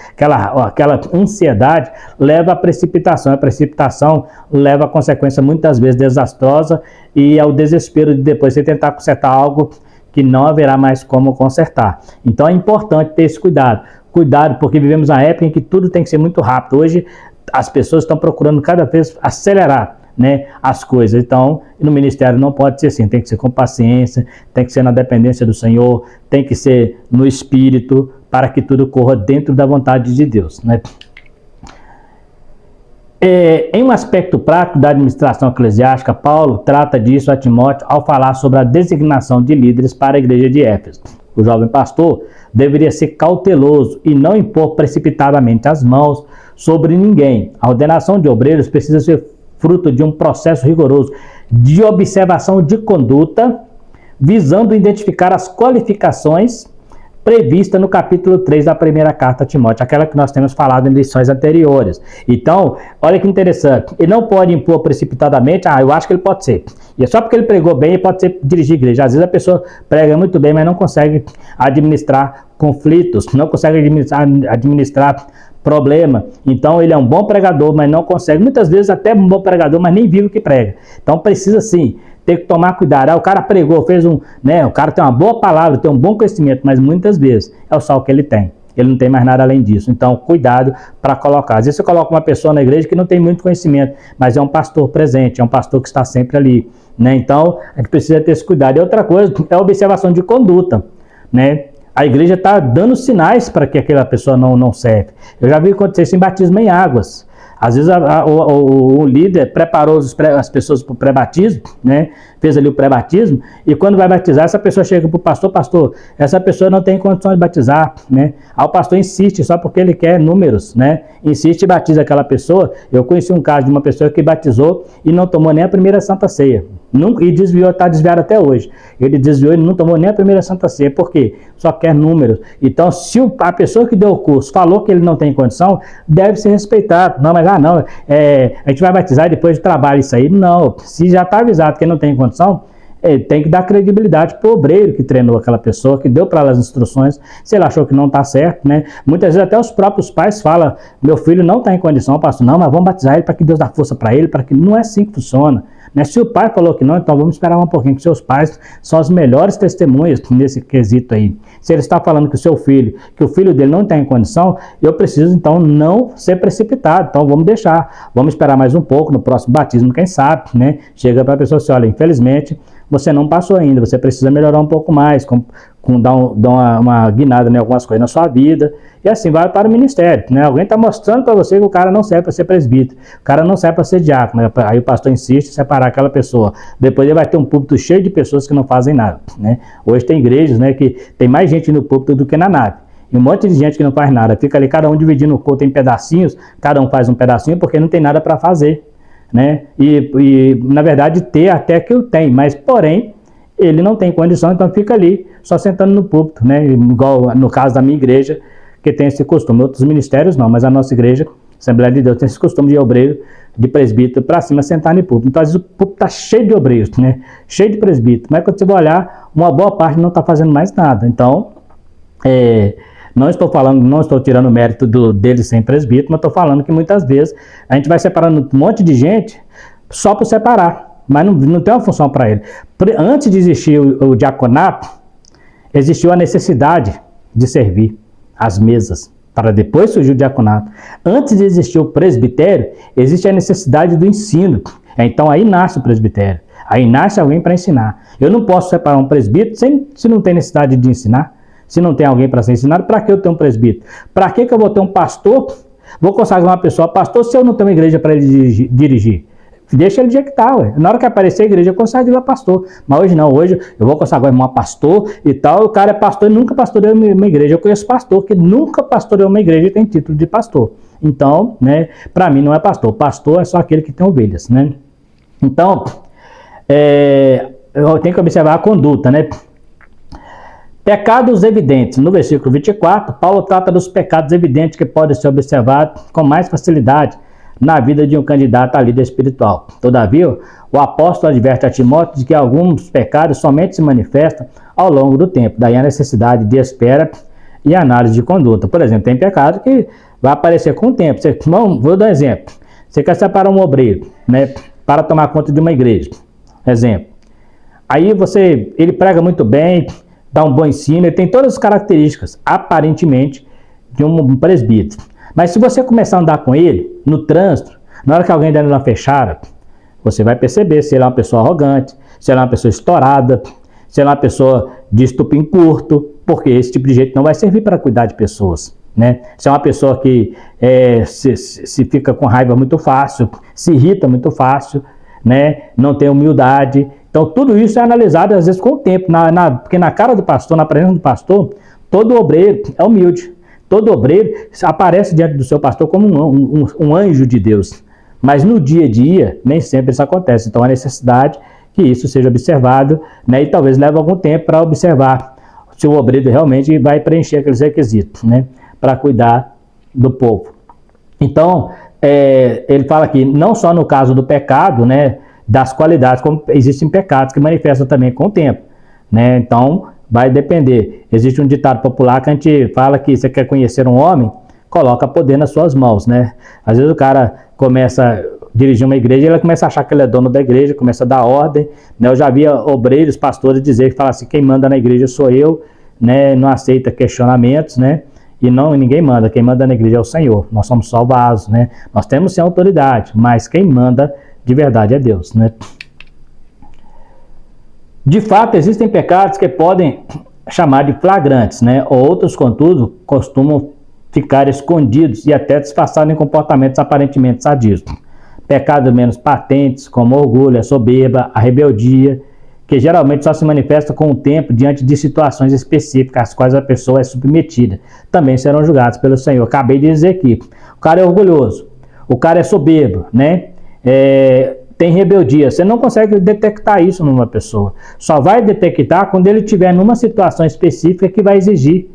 aquela ansiedade leva à precipitação. A precipitação leva a consequência muitas vezes desastrosa e ao desespero de depois você tentar consertar algo que não haverá mais como consertar. Então é importante ter esse cuidado. Cuidado, porque vivemos uma época em que tudo tem que ser muito rápido. Hoje as pessoas estão procurando cada vez acelerar, né, as coisas. Então, no ministério não pode ser assim, tem que ser com paciência, tem que ser na dependência do Senhor, tem que ser no Espírito, para que tudo corra dentro da vontade de Deus, né? Em um aspecto prático da administração eclesiástica, Paulo trata disso a Timóteo ao falar sobre a designação de líderes para a igreja de Éfeso. O jovem pastor deveria ser cauteloso e não impor precipitadamente as mãos sobre ninguém. A ordenação de obreiros precisa ser fruto de um processo rigoroso de observação de conduta, visando identificar as qualificações previstas no capítulo 3 da primeira carta a Timóteo, aquela que nós temos falado em lições anteriores. Então, olha que interessante, ele não pode impor precipitadamente, eu acho que ele pode ser. E é só porque ele pregou bem, ele pode ser dirigir a igreja. Às vezes a pessoa prega muito bem, mas não consegue administrar conflitos, não consegue administrar problema. Então ele é um bom pregador, mas não consegue, muitas vezes até um bom pregador, mas nem vive o que prega. Então precisa sim ter que tomar cuidado. O cara pregou, o cara tem uma boa palavra, tem um bom conhecimento, mas muitas vezes é só o que ele tem. Ele não tem mais nada além disso. Então, cuidado para colocar. Às vezes você coloca uma pessoa na igreja que não tem muito conhecimento, mas é um pastor presente, é um pastor que está sempre ali, né? Então, a gente precisa ter esse cuidado. E outra coisa é a observação de conduta, né? A igreja está dando sinais para que aquela pessoa não serve. Eu já vi acontecer isso em batismo em águas. Às vezes o líder preparou as pessoas para o pré-batismo, né? Fez ali o pré-batismo, e quando vai batizar, essa pessoa chega para o pastor, essa pessoa não tem condições de batizar, né? Aí o pastor insiste só porque ele quer números, né? Insiste e batiza aquela pessoa. Eu conheci um caso de uma pessoa que batizou e não tomou nem a primeira Santa Ceia. E desviou, está desviado até hoje. Ele desviou e não tomou nem a primeira Santa Ceia. Por quê? Só quer números. Então, se a pessoa que deu o curso falou que ele não tem condição, deve ser respeitado. Não, mas a gente vai batizar depois de trabalho isso aí. Não, se já está avisado que ele não tem condição, tem que dar credibilidade para o obreiro que treinou aquela pessoa, que deu para ela as instruções, se ele achou que não está certo, né? Muitas vezes até os próprios pais falam, meu filho não está em condição, pastor, não, mas vamos batizar ele para que Deus dê força para ele, para que não é assim que funciona. Né? Se o pai falou que não, então vamos esperar um pouquinho, que seus pais são as melhores testemunhas nesse quesito aí. Se ele está falando que o filho dele não está em condição, eu preciso então não ser precipitado, então vamos deixar, vamos esperar mais um pouco, no próximo batismo, quem sabe, né? Chega para a pessoa assim, olha, infelizmente, você não passou ainda, você precisa melhorar um pouco mais, dar uma guinada em algumas coisas na sua vida, e assim vai para o ministério, né? Alguém está mostrando para você que o cara não serve para ser presbítero, o cara não serve para ser diácono, aí o pastor insiste em separar aquela pessoa, depois ele vai ter um púlpito cheio de pessoas que não fazem nada, né? Hoje tem igrejas, né, que tem mais gente no púlpito do que na nave, e um monte de gente que não faz nada, fica ali cada um dividindo o culto em pedacinhos, cada um faz um pedacinho porque não tem nada para fazer, né? E na verdade ter até que eu tenho, mas porém ele não tem condição, então fica ali só sentando no púlpito, né? Igual no caso da minha igreja, que tem esse costume. Outros ministérios não, mas a nossa igreja, Assembleia de Deus, tem esse costume de obreiro, de presbítero para cima, sentar no púlpito. Então às vezes o púlpito está cheio de obreiros, né? Cheio de presbítero, mas quando você vai olhar, uma boa parte não está fazendo mais nada. Então não estou tirando o mérito deles sem presbítero, mas estou falando que muitas vezes a gente vai separando um monte de gente só por separar, mas não tem uma função para ele. Antes de existir o diaconato, existiu a necessidade de servir as mesas, para depois surgir o diaconato. Antes de existir o presbitério, existe a necessidade do ensino. Então aí nasce o presbitério, aí nasce alguém para ensinar. Eu não posso separar um presbítero se não tem necessidade de ensinar. Se não tem alguém para ser ensinado, para que eu tenho um presbítero? Para que eu vou ter um pastor? Vou consagrar uma pessoa pastor se eu não tenho uma igreja para ele dirigir? Deixa ele do jeito que está, ué. Na hora que aparecer a igreja, eu consagro ele a pastor. Mas hoje não, hoje eu vou consagrar uma pastor e tal. O cara é pastor e nunca pastoreou uma igreja. Eu conheço pastor que nunca pastoreou uma igreja e tem título de pastor. Então, né, para mim não é pastor. Pastor é só aquele que tem ovelhas, né? Então, eu tenho que observar a conduta, né? Pecados evidentes. No versículo 24, Paulo trata dos pecados evidentes que podem ser observados com mais facilidade na vida de um candidato a líder espiritual. Todavia, o apóstolo adverte a Timóteo de que alguns pecados somente se manifestam ao longo do tempo. Daí a necessidade de espera e análise de conduta. Por exemplo, tem pecado que vai aparecer com o tempo. Vou dar um exemplo. Você quer separar um obreiro, né, para tomar conta de uma igreja. Exemplo. Aí ele prega muito bem, dá um bom ensino, ele tem todas as características, aparentemente, de um presbítero. Mas se você começar a andar com ele, no trânsito, na hora que alguém der uma fechada, você vai perceber se ele é uma pessoa arrogante, se ele é uma pessoa estourada, se ele é uma pessoa de estupim curto, porque esse tipo de gente não vai servir para cuidar de pessoas, né? Se é uma pessoa que se fica com raiva muito fácil, se irrita muito fácil, né? Não tem humildade. Então tudo isso é analisado às vezes com o tempo, porque na cara do pastor, na presença do pastor, todo obreiro é humilde. Todo obreiro aparece diante do seu pastor como um anjo de Deus. Mas no dia a dia, nem sempre isso acontece. Então há necessidade que isso seja observado, né? E talvez leve algum tempo para observar se o obreiro realmente vai preencher aqueles requisitos, né? Para cuidar do povo. Então, ele fala aqui, não só no caso do pecado, né? Das qualidades, como existem pecados que manifestam também com o tempo, né? Então, vai depender. Existe um ditado popular que a gente fala que você quer conhecer um homem, coloca poder nas suas mãos, né? Às vezes o cara começa a dirigir uma igreja e ele começa a achar que ele é dono da igreja, começa a dar ordem, né? Eu já via obreiros, pastores dizer que fala assim, quem manda na igreja sou eu, né? Não aceita questionamentos, né? E ninguém manda, quem manda na igreja é o Senhor. Nós somos só vasos, né? Nós temos sim autoridade, mas quem manda de verdade é Deus, né? De fato, existem pecados que podem chamar de flagrantes, né? Outros, contudo, costumam ficar escondidos e até disfarçados em comportamentos aparentemente sadios. Pecados menos patentes, como o orgulho, a soberba, a rebeldia, que geralmente só se manifesta com o tempo diante de situações específicas às quais a pessoa é submetida, também serão julgados pelo Senhor. Acabei de dizer aqui, o cara é orgulhoso, o cara é soberbo, né? Tem rebeldia, você não consegue detectar isso numa pessoa. Só vai detectar quando ele estiver numa situação específica que vai exigir,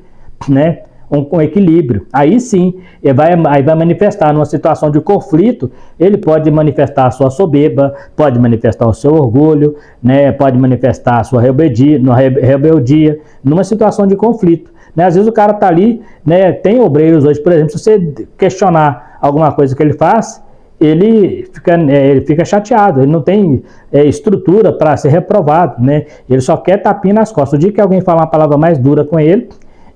né, um equilíbrio. Aí sim, aí vai manifestar numa situação de conflito, ele pode manifestar a sua soberba, pode manifestar o seu orgulho, né, pode manifestar a sua rebeldia numa situação de conflito. Né? Às vezes o cara está ali, né, tem obreiros hoje, por exemplo, se você questionar alguma coisa que ele faz, ele fica chateado, ele não tem estrutura para ser reprovado, né? Ele só quer tapinha nas costas. O dia que alguém fala uma palavra mais dura com ele,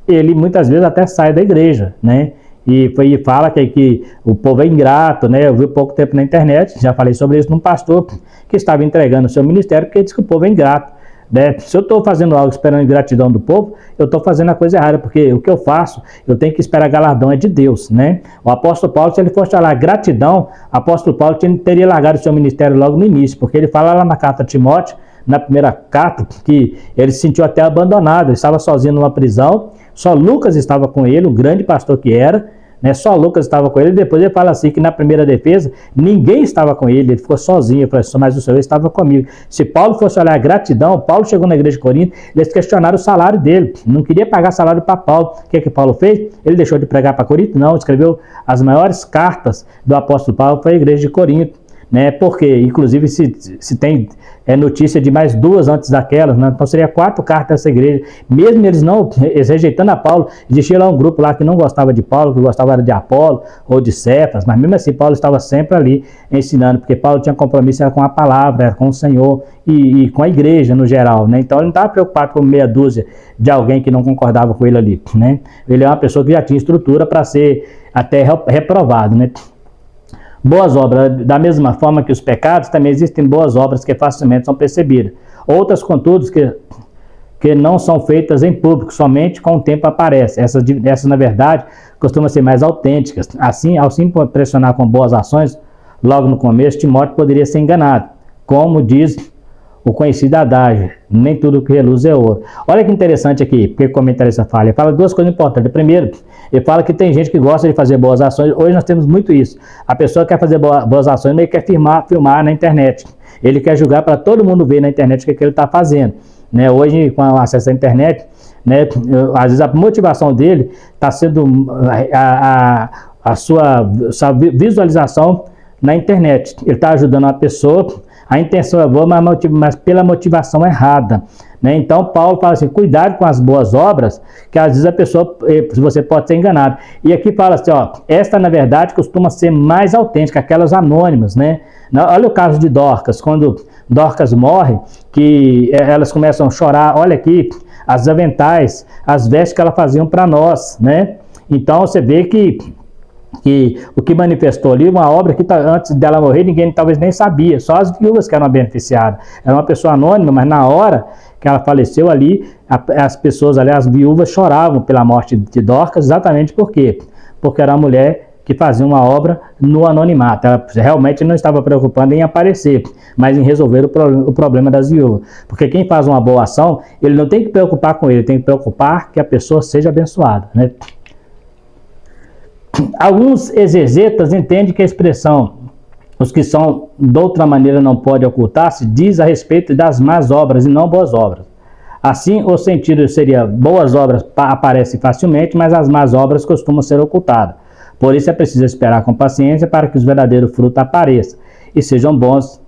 ele muitas vezes até sai da igreja, né? e fala que o povo é ingrato, né? Eu vi pouco tempo na internet, já falei sobre isso num pastor que estava entregando o seu ministério, porque diz que o povo é ingrato, né? Se eu estou fazendo algo esperando gratidão do povo, eu estou fazendo a coisa errada, porque o que eu faço, eu tenho que esperar galardão é de Deus, né? O apóstolo Paulo, se ele fosse falar gratidão, o apóstolo Paulo teria largado o seu ministério logo no início, porque ele fala lá na carta a Timóteo, na primeira carta, que ele se sentiu até abandonado, ele estava sozinho numa prisão, só Lucas estava com ele, o grande pastor que era, né? Só Lucas estava com ele. Depois ele fala assim que na primeira defesa ninguém estava com ele, ele ficou sozinho. Ele falou assim, mas o Senhor estava comigo. Se Paulo fosse olhar a gratidão, Paulo chegou na igreja de Corinto, eles questionaram o salário dele, não queria pagar salário para Paulo. O que Paulo fez? Ele deixou de pregar para Corinto? Não, escreveu as maiores cartas do apóstolo Paulo para a igreja de Corinto, né? Porque inclusive se tem notícia de mais duas antes daquelas, né? Então seria 4 cartas dessa igreja, mesmo eles rejeitando a Paulo. Existia lá um grupo lá que não gostava de Paulo, que gostava de Apolo ou de Cefas, mas mesmo assim Paulo estava sempre ali ensinando, porque Paulo tinha compromisso com a palavra, com o Senhor e com a igreja no geral, né? Então ele não estava preocupado com meia dúzia de alguém que não concordava com ele ali, né? Ele é uma pessoa que já tinha estrutura para ser até reprovado, né? Boas obras, da mesma forma que os pecados, também existem boas obras que facilmente são percebidas. Outras, contudo, que não são feitas em público, somente com o tempo aparecem. Essas, na verdade, costumam ser mais autênticas. Assim, ao se impressionar com boas ações, logo no começo, Timóteo poderia ser enganado. Como diz o conhecido adágio, nem tudo que reluz é ouro. Olha que interessante aqui, porque o comentarista fala. Ele fala 2 coisas importantes. Primeiro, ele fala que tem gente que gosta de fazer boas ações. Hoje nós temos muito isso. A pessoa quer fazer boas ações, mas ele quer filmar na internet. Ele quer julgar para todo mundo ver na internet o que ele está fazendo, né? Hoje, com o acesso à internet, né, às vezes a motivação dele está sendo a sua visualização na internet. Ele está ajudando uma pessoa, a intenção é boa, mas pela motivação errada, né? Então Paulo fala assim, cuidado com as boas obras, que às vezes a pessoa, você pode ser enganado. E aqui fala assim, ó, esta na verdade costuma ser mais autêntica, aquelas anônimas, né? Olha o caso de Dorcas, quando Dorcas morre, que elas começam a chorar, olha aqui, as aventais, as vestes que ela faziam para nós, né? Então você vê que o que manifestou ali, uma obra que antes dela morrer, ninguém talvez nem sabia, só as viúvas que eram beneficiadas. Era uma pessoa anônima, mas na hora que ela faleceu ali, as pessoas ali, as viúvas choravam pela morte de Dorcas, exatamente por quê? Porque era uma mulher que fazia uma obra no anonimato. Ela realmente não estava preocupada em aparecer, mas em resolver o problema das viúvas. Porque quem faz uma boa ação, ele não tem que preocupar com ele, tem que preocupar que a pessoa seja abençoada, né? Alguns exegetas entendem que a expressão os que são de outra maneira não pode ocultar-se diz a respeito das más obras e não boas obras. Assim, o sentido seria boas obras aparecem facilmente, mas as más obras costumam ser ocultadas. Por isso é preciso esperar com paciência para que os verdadeiros frutos apareçam e sejam bons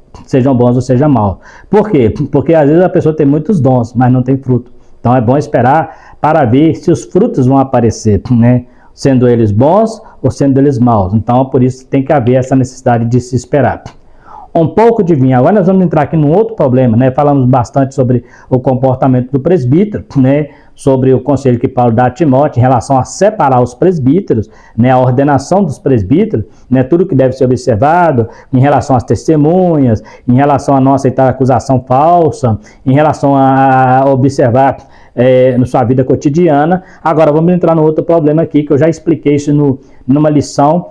ou sejam maus. Por quê? Porque às vezes a pessoa tem muitos dons, mas não tem fruto. Então é bom esperar para ver se os frutos vão aparecer, né? Sendo eles bons ou sendo eles maus. Então, por isso tem que haver essa necessidade de se esperar. Um pouco de vinho. Agora nós vamos entrar aqui num outro problema, né? Falamos bastante sobre o comportamento do presbítero, né? Sobre o conselho que Paulo dá a Timóteo em relação a separar os presbíteros, né? A ordenação dos presbíteros, né? Tudo que deve ser observado em relação às testemunhas, em relação a não aceitar acusação falsa, em relação a observar na sua vida cotidiana. Agora vamos entrar no outro problema aqui, que eu já expliquei isso numa lição,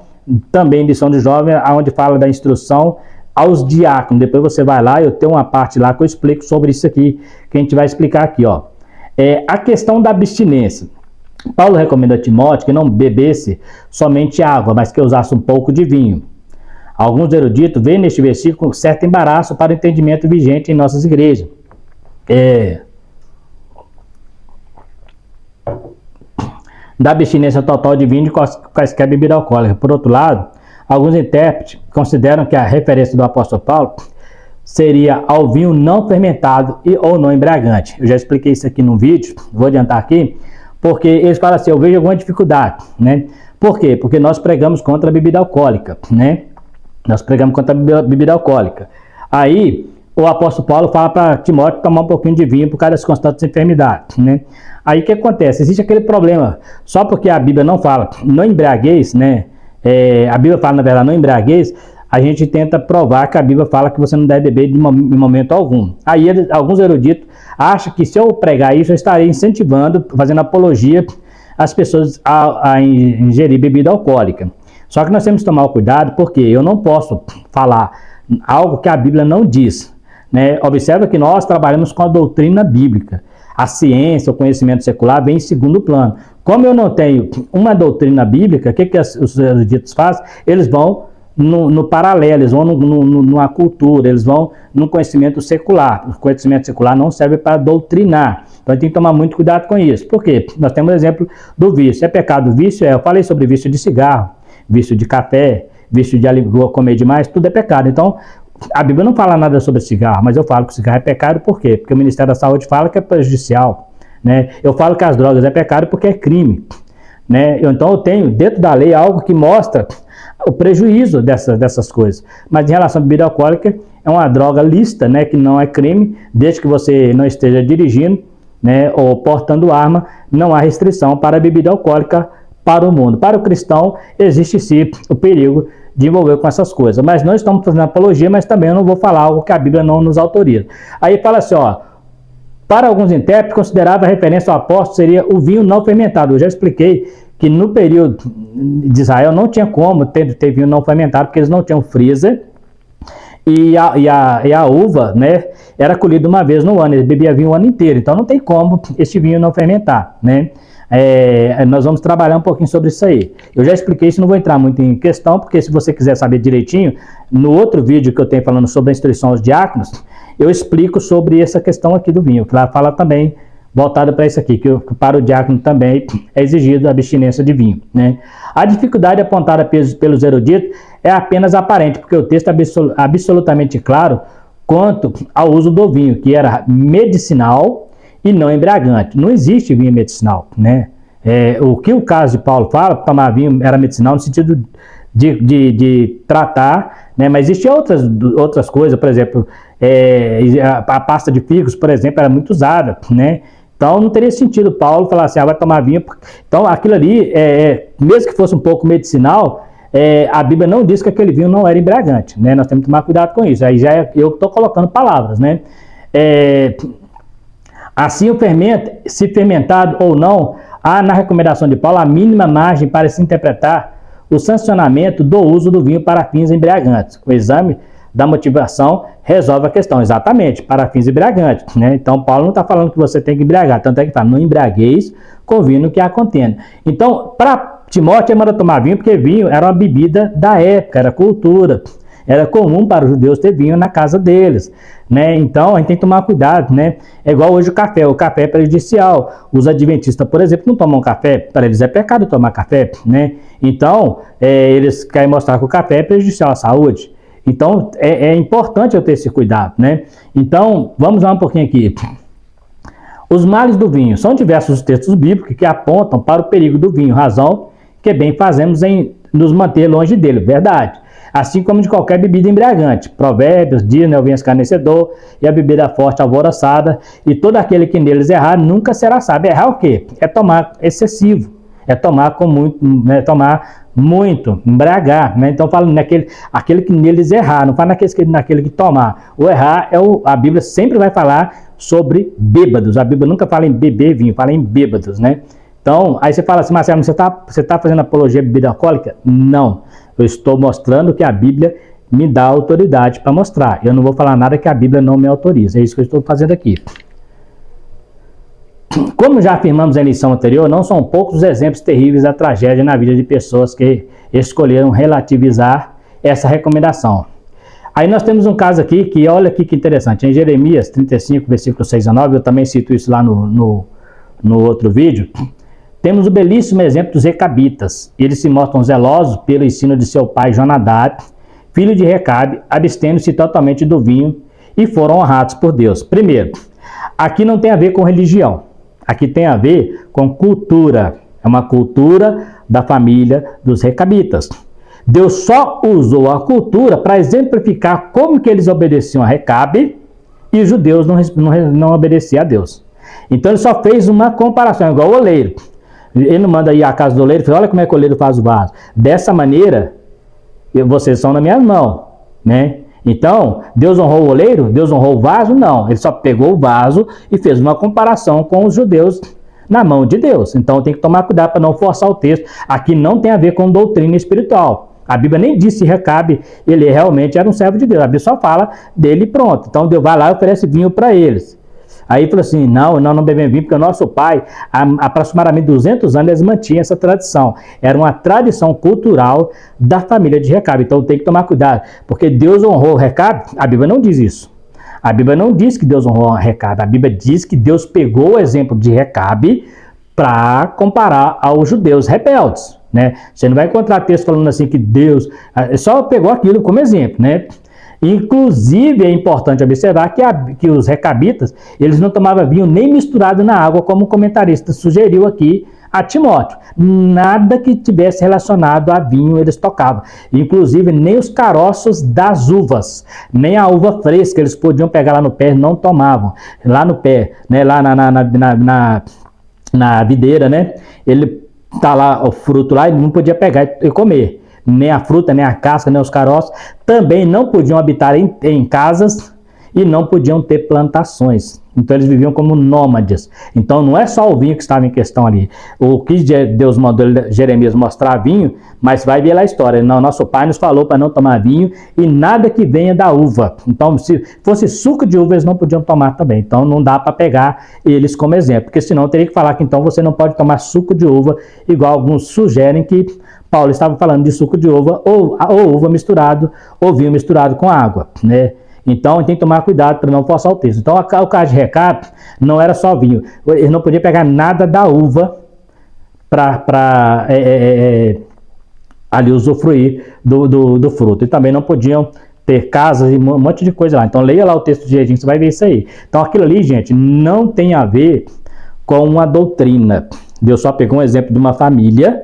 também lição de jovem, onde fala da instrução aos diáconos. Depois você vai lá, eu tenho uma parte lá que eu explico sobre isso aqui, que a gente vai explicar aqui, ó. A questão da abstinência. Paulo recomenda a Timóteo que não bebesse somente água, mas que usasse um pouco de vinho. Alguns eruditos veem neste versículo certo embaraço para o entendimento vigente em nossas igrejas. Da abstinência total de vinho de quaisquer bebida alcoólica. Por outro lado, alguns intérpretes consideram que a referência do apóstolo Paulo seria ao vinho não fermentado ou não embriagante. Eu já expliquei isso aqui no vídeo, vou adiantar aqui, porque eles falam assim, eu vejo alguma dificuldade, né? Por quê? Porque nós pregamos contra a bebida alcoólica, né? Nós pregamos contra a bebida alcoólica. Aí, o apóstolo Paulo fala para Timóteo tomar um pouquinho de vinho por causa das constantes enfermidades, né? Aí o que acontece? Existe aquele problema, só porque a Bíblia não fala, não embriagueis, né? A Bíblia fala, na verdade, não embriagueis, a gente tenta provar que a Bíblia fala que você não deve beber de momento algum. Aí alguns eruditos acham que se eu pregar isso, eu estarei incentivando, fazendo apologia às pessoas a ingerir bebida alcoólica. Só que nós temos que tomar cuidado, porque eu não posso falar algo que a Bíblia não diz, né? Observa que nós trabalhamos com a doutrina bíblica. A ciência, o conhecimento secular vem em segundo plano. Como eu não tenho uma doutrina bíblica, o que os eruditos fazem? Eles vão no paralelo, eles vão numa cultura, eles vão no conhecimento secular. O conhecimento secular não serve para doutrinar. Então a gente tem que tomar muito cuidado com isso. Por quê? Nós temos o exemplo do vício. É pecado o vício? Eu falei sobre vício de cigarro, vício de café, vício de comer demais, tudo é pecado. Então, a Bíblia não fala nada sobre cigarro, mas eu falo que o cigarro é pecado por quê? Porque o Ministério da Saúde fala que é prejudicial, né? Eu falo que as drogas é pecado porque é crime, né? Então eu tenho dentro da lei algo que mostra o prejuízo dessas coisas. Mas em relação à bebida alcoólica, é uma droga lícita, né? Que não é crime, desde que você não esteja dirigindo, né? Ou portando arma, não há restrição para a bebida alcoólica para o mundo. Para o cristão, existe sim o perigo de envolver com essas coisas. Mas não estamos fazendo apologia, mas também eu não vou falar algo que a Bíblia não nos autoriza. Aí fala assim, ó, para alguns intérpretes, considerava a referência ao apóstolo seria o vinho não fermentado. Eu já expliquei que no período de Israel não tinha como ter vinho não fermentado, porque eles não tinham freezer, e a uva, né, era colhida uma vez no ano, eles bebiam vinho o ano inteiro, então não tem como esse vinho não fermentar, né? Nós vamos trabalhar um pouquinho sobre isso aí. Eu já expliquei isso, não vou entrar muito em questão, porque se você quiser saber direitinho, no outro vídeo que eu tenho falando sobre a instrução aos diáconos, eu explico sobre essa questão aqui do vinho, que lá fala também, voltada para isso aqui, que para o diácono também é exigido a abstinência de vinho, né? A dificuldade apontada pelos eruditos é apenas aparente, porque o texto é absolutamente claro quanto ao uso do vinho, que era medicinal e não embriagante. Não existe vinho medicinal, né? O que o caso de Paulo fala, tomar vinho era medicinal no sentido de tratar, né? Mas existem outras coisas, por exemplo, a pasta de figos, por exemplo, era muito usada, né? Então não teria sentido Paulo falar assim, vai tomar vinho. Então aquilo ali, mesmo que fosse um pouco medicinal, a Bíblia não diz que aquele vinho não era embriagante, né? Nós temos que tomar cuidado com isso. Aí já eu estou colocando palavras, né? Assim, o fermento, se fermentado ou não, há na recomendação de Paulo a mínima margem para se interpretar o sancionamento do uso do vinho para fins embriagantes. O exame da motivação resolve a questão, exatamente, para fins embriagantes, né? Então, Paulo não está falando que você tem que embriagar, tanto é que fala, não embriagueis com vinho que há contenda. Então, para Timóteo, ele manda tomar vinho, porque vinho era uma bebida da época, era cultura. Era comum para os judeus ter vinho na casa deles, né? Então a gente tem que tomar cuidado, né? É igual hoje o café é prejudicial. Os adventistas, por exemplo, não tomam café, para eles é pecado tomar café, né? Então eles querem mostrar que o café é prejudicial à saúde. Então é importante eu ter esse cuidado, né? Então vamos lá um pouquinho aqui. Os males do vinho. São diversos os textos bíblicos que apontam para o perigo do vinho, razão que bem fazemos em nos manter longe dele, verdade. Assim como de qualquer bebida embriagante. Provérbios diz, né, o vinho escarnecedor e a bebida forte alvoroçada, e todo aquele que neles errar nunca será sábio. Errar o quê? É tomar excessivo, é tomar com muito, né, tomar muito, embriagar, né? Então fala aquele que neles errar, não fala naquele que tomar. O errar a Bíblia sempre vai falar sobre bêbados. A Bíblia nunca fala em beber vinho, fala em bêbados, né? Então, aí você fala assim, Marcelo, você tá fazendo apologia à bebida alcoólica? Não. Eu estou mostrando que a Bíblia me dá autoridade para mostrar. Eu não vou falar nada que a Bíblia não me autoriza. É isso que eu estou fazendo aqui. Como já afirmamos na lição anterior, não são poucos os exemplos terríveis da tragédia na vida de pessoas que escolheram relativizar essa recomendação. Aí nós temos um caso aqui que, olha aqui que interessante, em Jeremias 35, versículo 6 a 9, eu também cito isso lá no outro vídeo. Temos o belíssimo exemplo dos recabitas. Eles se mostram zelosos pelo ensino de seu pai Jonadab, filho de Recabe, abstendo-se totalmente do vinho e foram honrados por Deus. Primeiro, aqui não tem a ver com religião. Aqui tem a ver com cultura. É uma cultura da família dos recabitas. Deus só usou a cultura para exemplificar como que eles obedeciam a Recabe e os judeus não obedeciam a Deus. Então ele só fez uma comparação, igual o oleiro. Ele não manda ir à casa do oleiro e fala, olha como é que o oleiro faz o vaso. Dessa maneira, vocês são na minha mão, né? Então, Deus honrou o oleiro? Deus honrou o vaso? Não. Ele só pegou o vaso e fez uma comparação com os judeus na mão de Deus. Então, tem que tomar cuidado para não forçar o texto. Aqui não tem a ver com doutrina espiritual. A Bíblia nem diz se Recabe, ele realmente era um servo de Deus. A Bíblia só fala dele e pronto. Então, Deus vai lá e oferece vinho para eles. Aí falou assim, não bebemos vinho, porque o nosso pai, há aproximadamente 200 anos, eles mantinham essa tradição. Era uma tradição cultural da família de Recabe. Então tem que tomar cuidado, porque Deus honrou Recabe. A Bíblia não diz isso. A Bíblia não diz que Deus honrou Recabe. A Bíblia diz que Deus pegou o exemplo de Recabe para comparar aos judeus rebeldes, né? Você não vai encontrar texto falando assim que Deus só pegou aquilo como exemplo, né? Inclusive, é importante observar que os recabitas, eles não tomavam vinho nem misturado na água, como o comentarista sugeriu aqui a Timóteo. Nada que tivesse relacionado a vinho eles tocavam. Inclusive, nem os caroços das uvas, nem a uva fresca eles podiam pegar lá no pé, não tomavam. Lá no pé, né, lá na videira, né, ele tá lá o fruto lá, ele não podia pegar e comer. Nem a fruta, nem a casca, nem os caroços, também não podiam habitar em casas e não podiam ter plantações. Então eles viviam como nômades. Então não é só o vinho que estava em questão ali. O que Deus mandou Jeremias mostrar vinho, mas vai ver lá a história. Não, nosso pai nos falou para não tomar vinho e nada que venha da uva. Então se fosse suco de uva eles não podiam tomar também. Então não dá para pegar eles como exemplo, porque senão teria que falar que então você não pode tomar suco de uva, igual alguns sugerem que Paulo estava falando de suco de uva ou uva misturado ou vinho misturado com água, né? Então tem que tomar cuidado para não forçar o texto. Então o caso de Recabe não era só vinho. Ele não podia pegar nada da uva para ali usufruir do fruto. E também não podiam ter casas e um monte de coisa lá. Então leia lá o texto direitinho, você vai ver isso aí. Então aquilo ali, gente, não tem a ver com uma doutrina. Deus só pegou um exemplo de uma família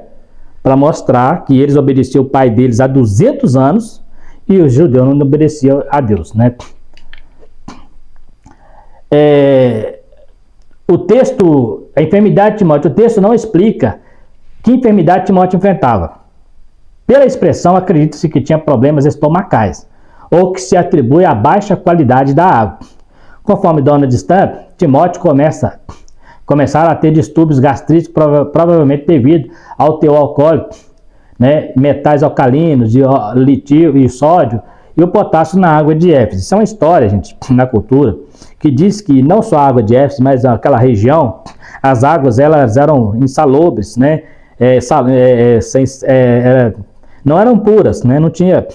para mostrar que eles obedeciam o pai deles há 200 anos e os judeus não obedeciam a Deus, né? O texto, a enfermidade de Timóteo, o texto não explica que enfermidade Timóteo enfrentava. Pela expressão, acredita-se que tinha problemas estomacais, ou que se atribui à baixa qualidade da água. Conforme Dona de Stamp, Timóteo começaram a ter distúrbios gastríticos, provavelmente devido ao teor alcoólico, né, metais alcalinos, de lítio e sódio, e o potássio na água de Éfeso. Isso é uma história, gente, na cultura, que diz que não só a água de Éfeso, mas aquela região, as águas elas eram insalubres, né, não eram puras, né, não tinha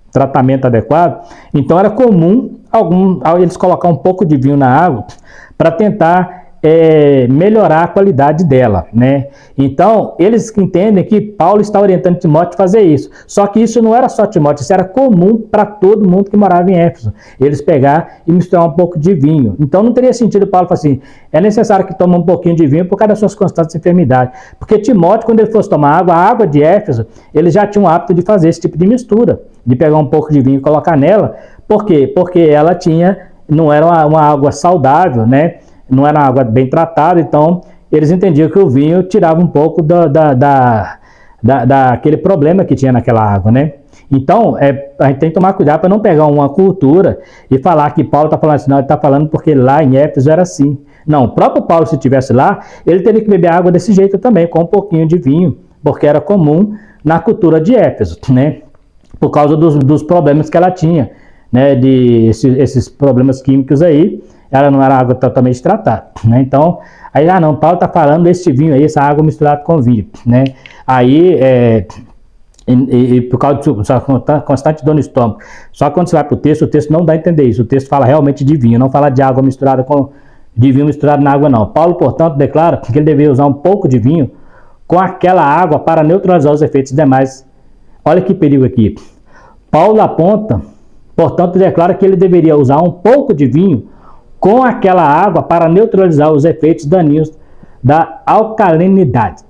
tratamento adequado. Então era comum eles colocar um pouco de vinho na água para tentar melhorar a qualidade dela, né? Então, eles entendem que Paulo está orientando Timóteo a fazer isso. Só que isso não era só Timóteo, isso era comum para todo mundo que morava em Éfeso. Eles pegar e misturar um pouco de vinho. Então, não teria sentido Paulo falar assim, é necessário que tome um pouquinho de vinho por causa das suas constantes enfermidades. Porque Timóteo, quando ele fosse tomar água, a água de Éfeso, ele já tinha o hábito de fazer esse tipo de mistura, de pegar um pouco de vinho e colocar nela. Por quê? Porque ela não era uma água saudável, né? Não era água bem tratada, então eles entendiam que o vinho tirava um pouco daquele problema que tinha naquela água, né? Então, a gente tem que tomar cuidado para não pegar uma cultura e falar que Paulo está falando assim, não, ele está falando porque lá em Éfeso era assim. Não, o próprio Paulo, se estivesse lá, ele teria que beber água desse jeito também, com um pouquinho de vinho, porque era comum na cultura de Éfeso, né? Por causa dos problemas que ela tinha, né? Esses problemas químicos aí, ela não era água totalmente tratada, né? Então, aí, não, Paulo está falando desse vinho aí, essa água misturada com vinho, né? Aí, por causa de constante dor no estômago. Só que quando você vai para o texto não dá a entender isso. O texto fala realmente de vinho, não fala de água misturada de vinho misturado na água, não. Paulo, portanto, declara que ele deveria usar um pouco de vinho com aquela água para neutralizar os efeitos demais. Olha que perigo aqui. Paulo aponta, portanto, declara que ele deveria usar um pouco de vinho com aquela água para neutralizar os efeitos daninhos da alcalinidade.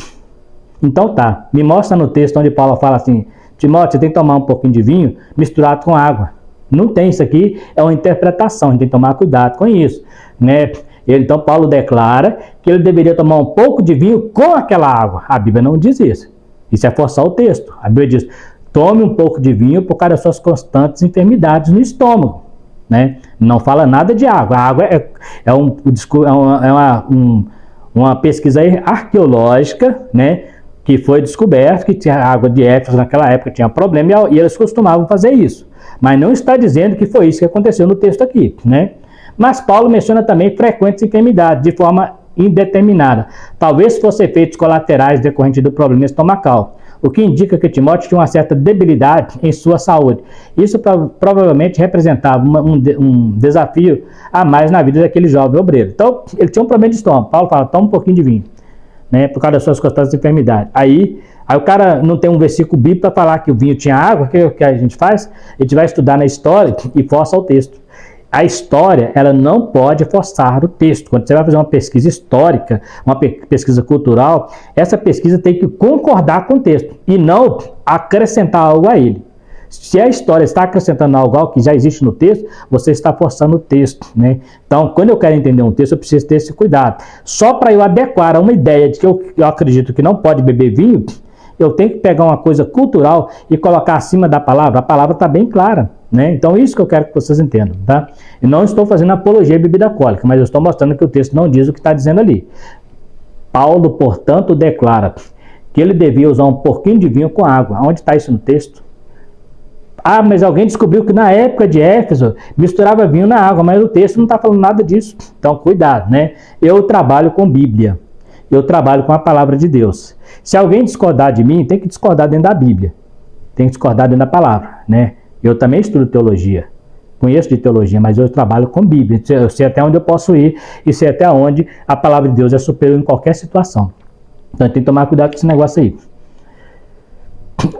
Então tá, me mostra no texto onde Paulo fala assim, Timóteo, você tem que tomar um pouquinho de vinho misturado com água. Não tem isso aqui, é uma interpretação, a gente tem que tomar cuidado com isso, né? Então Paulo declara que ele deveria tomar um pouco de vinho com aquela água. A Bíblia não diz isso. Isso é forçar o texto. A Bíblia diz, tome um pouco de vinho por causa das suas constantes enfermidades no estômago, né? Não fala nada de água. A água uma pesquisa arqueológica, né? Que foi descoberto que a água de Éfeso naquela época tinha problema e eles costumavam fazer isso. Mas não está dizendo que foi isso que aconteceu no texto aqui, né? Mas Paulo menciona também frequentes enfermidades, de forma indeterminada. Talvez fossem efeitos colaterais decorrentes do problema estomacal, o que indica que Timóteo tinha uma certa debilidade em sua saúde. Isso provavelmente representava um desafio a mais na vida daquele jovem obreiro. Então, ele tinha um problema de estômago. Paulo fala, toma um pouquinho de vinho, né, por causa das suas constantes enfermidades. Aí o cara não tem um versículo bíblico para falar que o vinho tinha água. O que a gente faz? A gente vai estudar na história e força o texto. A história, ela não pode forçar o texto. Quando você vai fazer uma pesquisa histórica, uma pesquisa cultural, essa pesquisa tem que concordar com o texto e não acrescentar algo a ele. Se a história está acrescentando algo ao que já existe no texto, você está forçando o texto, né? Então, quando eu quero entender um texto, eu preciso ter esse cuidado. Só para eu adequar a uma ideia de que eu acredito que não pode beber vinho, eu tenho que pegar uma coisa cultural e colocar acima da palavra. A palavra está bem clara, né? Então, isso que eu quero que vocês entendam, tá? Eu não estou fazendo apologia à bebida alcoólica, mas eu estou mostrando que o texto não diz o que está dizendo ali. Paulo, portanto, declara que ele devia usar um pouquinho de vinho com água. Onde está isso no texto? Ah, mas alguém descobriu que na época de Éfeso misturava vinho na água, mas o texto não está falando nada disso. Então, cuidado, né? Eu trabalho com Bíblia. Eu trabalho com a palavra de Deus. Se alguém discordar de mim, tem que discordar dentro da Bíblia. Tem que discordar dentro da palavra, né? Eu também estudo teologia. Conheço de teologia, mas eu trabalho com Bíblia. Eu sei até onde eu posso ir e sei até onde a palavra de Deus é superior em qualquer situação. Então, tem que tomar cuidado com esse negócio aí.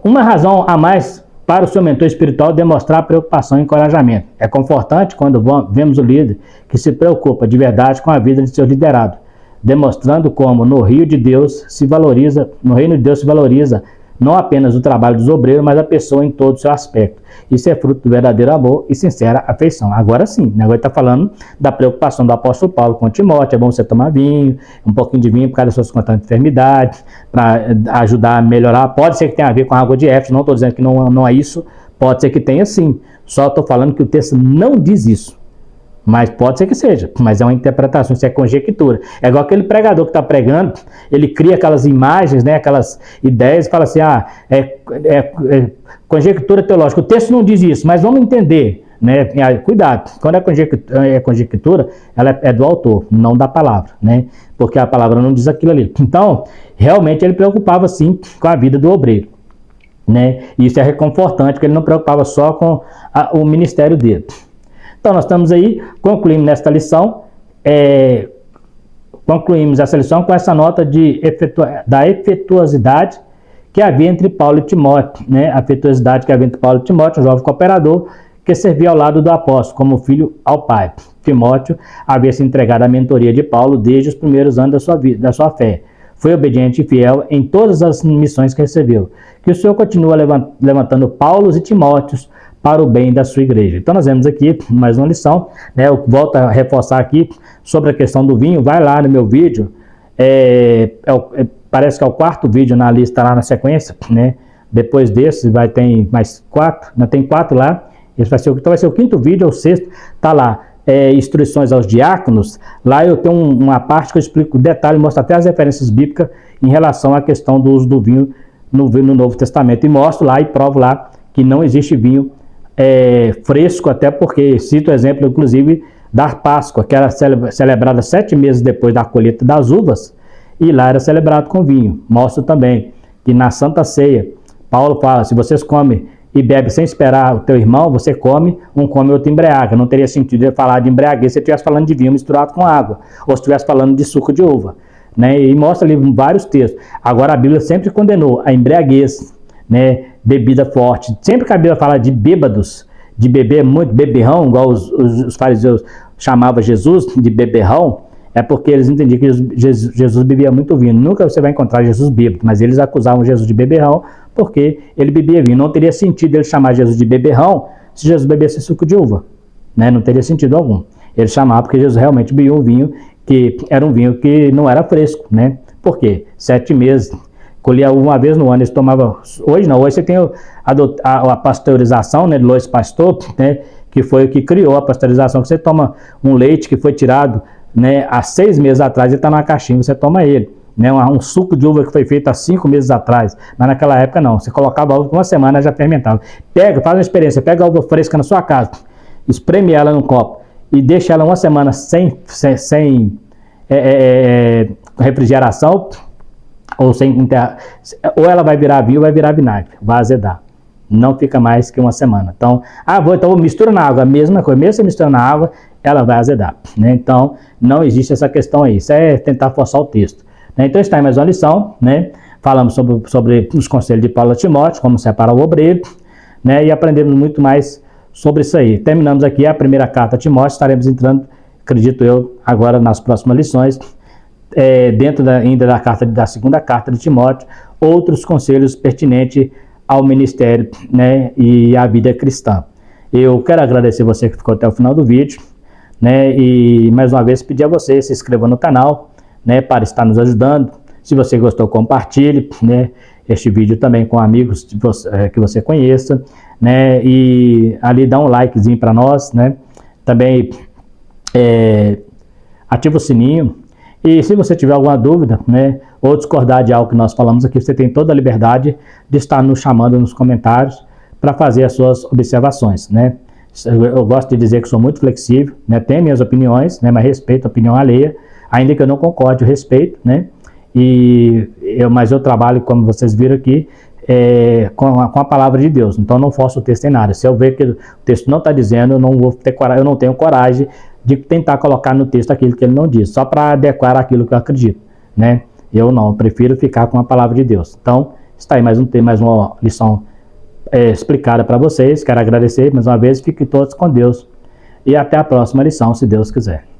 Uma razão a mais para o seu mentor espiritual demonstrar preocupação e encorajamento. É confortante quando vemos o líder que se preocupa de verdade com a vida de seu liderado, demonstrando como no reino de Deus se valoriza não apenas o trabalho dos obreiros, mas a pessoa em todo o seu aspecto. Isso é fruto do verdadeiro amor e sincera afeição. Agora sim, agora está falando da preocupação do apóstolo Paulo com Timóteo. É bom você tomar vinho, um pouquinho de vinho por causa das suas constantes enfermidades, para ajudar a melhorar. Pode ser que tenha a ver com a água de Éfeso, não estou dizendo que não é isso, pode ser que tenha sim. Só estou falando que o texto não diz isso. Mas pode ser que seja, mas é uma interpretação, isso é conjectura. É igual aquele pregador que está pregando, ele cria aquelas imagens, né, aquelas ideias e fala assim, conjectura teológica. O texto não diz isso, mas vamos entender, né? Cuidado, quando é conjectura, ela é do autor, não da palavra, né? Porque a palavra não diz aquilo ali. Então, realmente ele preocupava sim com a vida do obreiro, né? E isso é reconfortante, porque ele não preocupava só com o ministério dele. Então, nós estamos aí, concluindo nesta lição, concluímos essa lição com essa nota da efetuosidade que havia entre Paulo e Timóteo, né? A afetuosidade que havia entre Paulo e Timóteo, um jovem cooperador que servia ao lado do apóstolo, como filho ao pai. Timóteo havia se entregado à mentoria de Paulo desde os primeiros anos da sua fé. Foi obediente e fiel em todas as missões que recebeu. Que o Senhor continua levantando Paulos e Timóteos para o bem da sua igreja. Então nós vemos aqui mais uma lição, né? Eu volto a reforçar aqui sobre a questão do vinho. Vai lá no meu vídeo, parece que é o 4º vídeo na lista lá na sequência, né? Depois desse vai ter mais 4, não tem 4 lá. Esse vai ser o 5º vídeo ou 6º, tá lá. Instruções aos diáconos. Lá eu tenho uma parte que eu explico detalhe, mostro até as referências bíblicas em relação à questão do uso do vinho no Novo Testamento, e mostro lá e provo lá que não existe vinho fresco, até porque cito o exemplo, inclusive, da Páscoa, que era celebrada 7 meses depois da colheita das uvas, e lá era celebrado com vinho. Mostro também que na Santa Ceia, Paulo fala, se vocês comem e bebem sem esperar o teu irmão, você come, um come, outro embriaga. Não teria sentido ele falar de embriaguez se ele estivesse falando de vinho misturado com água, ou se estivesse falando de suco de uva, né? E mostra ali vários textos. Agora a Bíblia sempre condenou a embriaguez, né? Bebida forte. Sempre que a Bíblia fala de bêbados, de beber muito, beberrão, igual os fariseus chamavam Jesus de beberrão, é porque eles entendiam que Jesus bebia muito vinho. Nunca você vai encontrar Jesus bêbado, mas eles acusavam Jesus de beberrão porque ele bebia vinho. Não teria sentido ele chamar Jesus de beberrão se Jesus bebesse suco de uva, né? Não teria sentido algum. Ele chamava porque Jesus realmente bebia um vinho que era um vinho que não era fresco, né? Por quê? 7 meses, colhia uma vez no ano, eles tomavam. Hoje não, hoje você tem a pasteurização, né, de Louis Pasteur, né, que foi o que criou a pasteurização, que você toma um leite que foi tirado, né, há 6 meses atrás, ele está numa caixinha, você toma ele. Né, um suco de uva que foi feito há 5 meses atrás, mas naquela época não, você colocava a uva por uma semana já fermentava. Faz uma experiência, pega a uva fresca na sua casa, espreme ela num copo e deixa ela uma semana sem refrigeração, ou ela vai virar vinho ou vai virar vinagre, vai azedar. Não fica mais que uma semana. Então, então mistura na água, a mesma coisa, mesmo você misturando na água, ela vai azedar. Né? Então, não existe essa questão aí, isso é tentar forçar o texto. Né? Então, está aí mais uma lição, né? Falamos sobre os conselhos de Paulo a Timóteo, como separar o obreiro, né? E aprendemos muito mais sobre isso aí. Terminamos aqui a primeira carta a Timóteo, estaremos entrando, acredito eu, agora nas próximas lições, dentro ainda da segunda carta de Timóteo, outros conselhos pertinentes ao ministério, né, e à vida cristã. Eu quero agradecer você que ficou até o final do vídeo, né, e mais uma vez pedir a você se inscreva no canal, né, para estar nos ajudando. Se você gostou, compartilhe, né, este vídeo também com amigos que você conheça, né, e ali dá um likezinho para nós, né, também ativa o sininho. E se você tiver alguma dúvida, né, ou discordar de algo que nós falamos aqui, você tem toda a liberdade de estar nos chamando nos comentários para fazer as suas observações, né. Eu gosto de dizer que sou muito flexível, né, tenho minhas opiniões, né, mas respeito a opinião alheia, ainda que eu não concorde, eu respeito, né, mas eu trabalho, como vocês viram aqui, com a palavra de Deus, então não forço o texto em nada. Se eu ver que o texto não está dizendo, eu não tenho coragem de tentar colocar no texto aquilo que ele não diz, só para adequar aquilo que eu acredito, né? Eu prefiro ficar com a palavra de Deus. Então, está aí mais uma lição explicada para vocês. Quero agradecer mais uma vez, fiquem todos com Deus e até a próxima lição, se Deus quiser.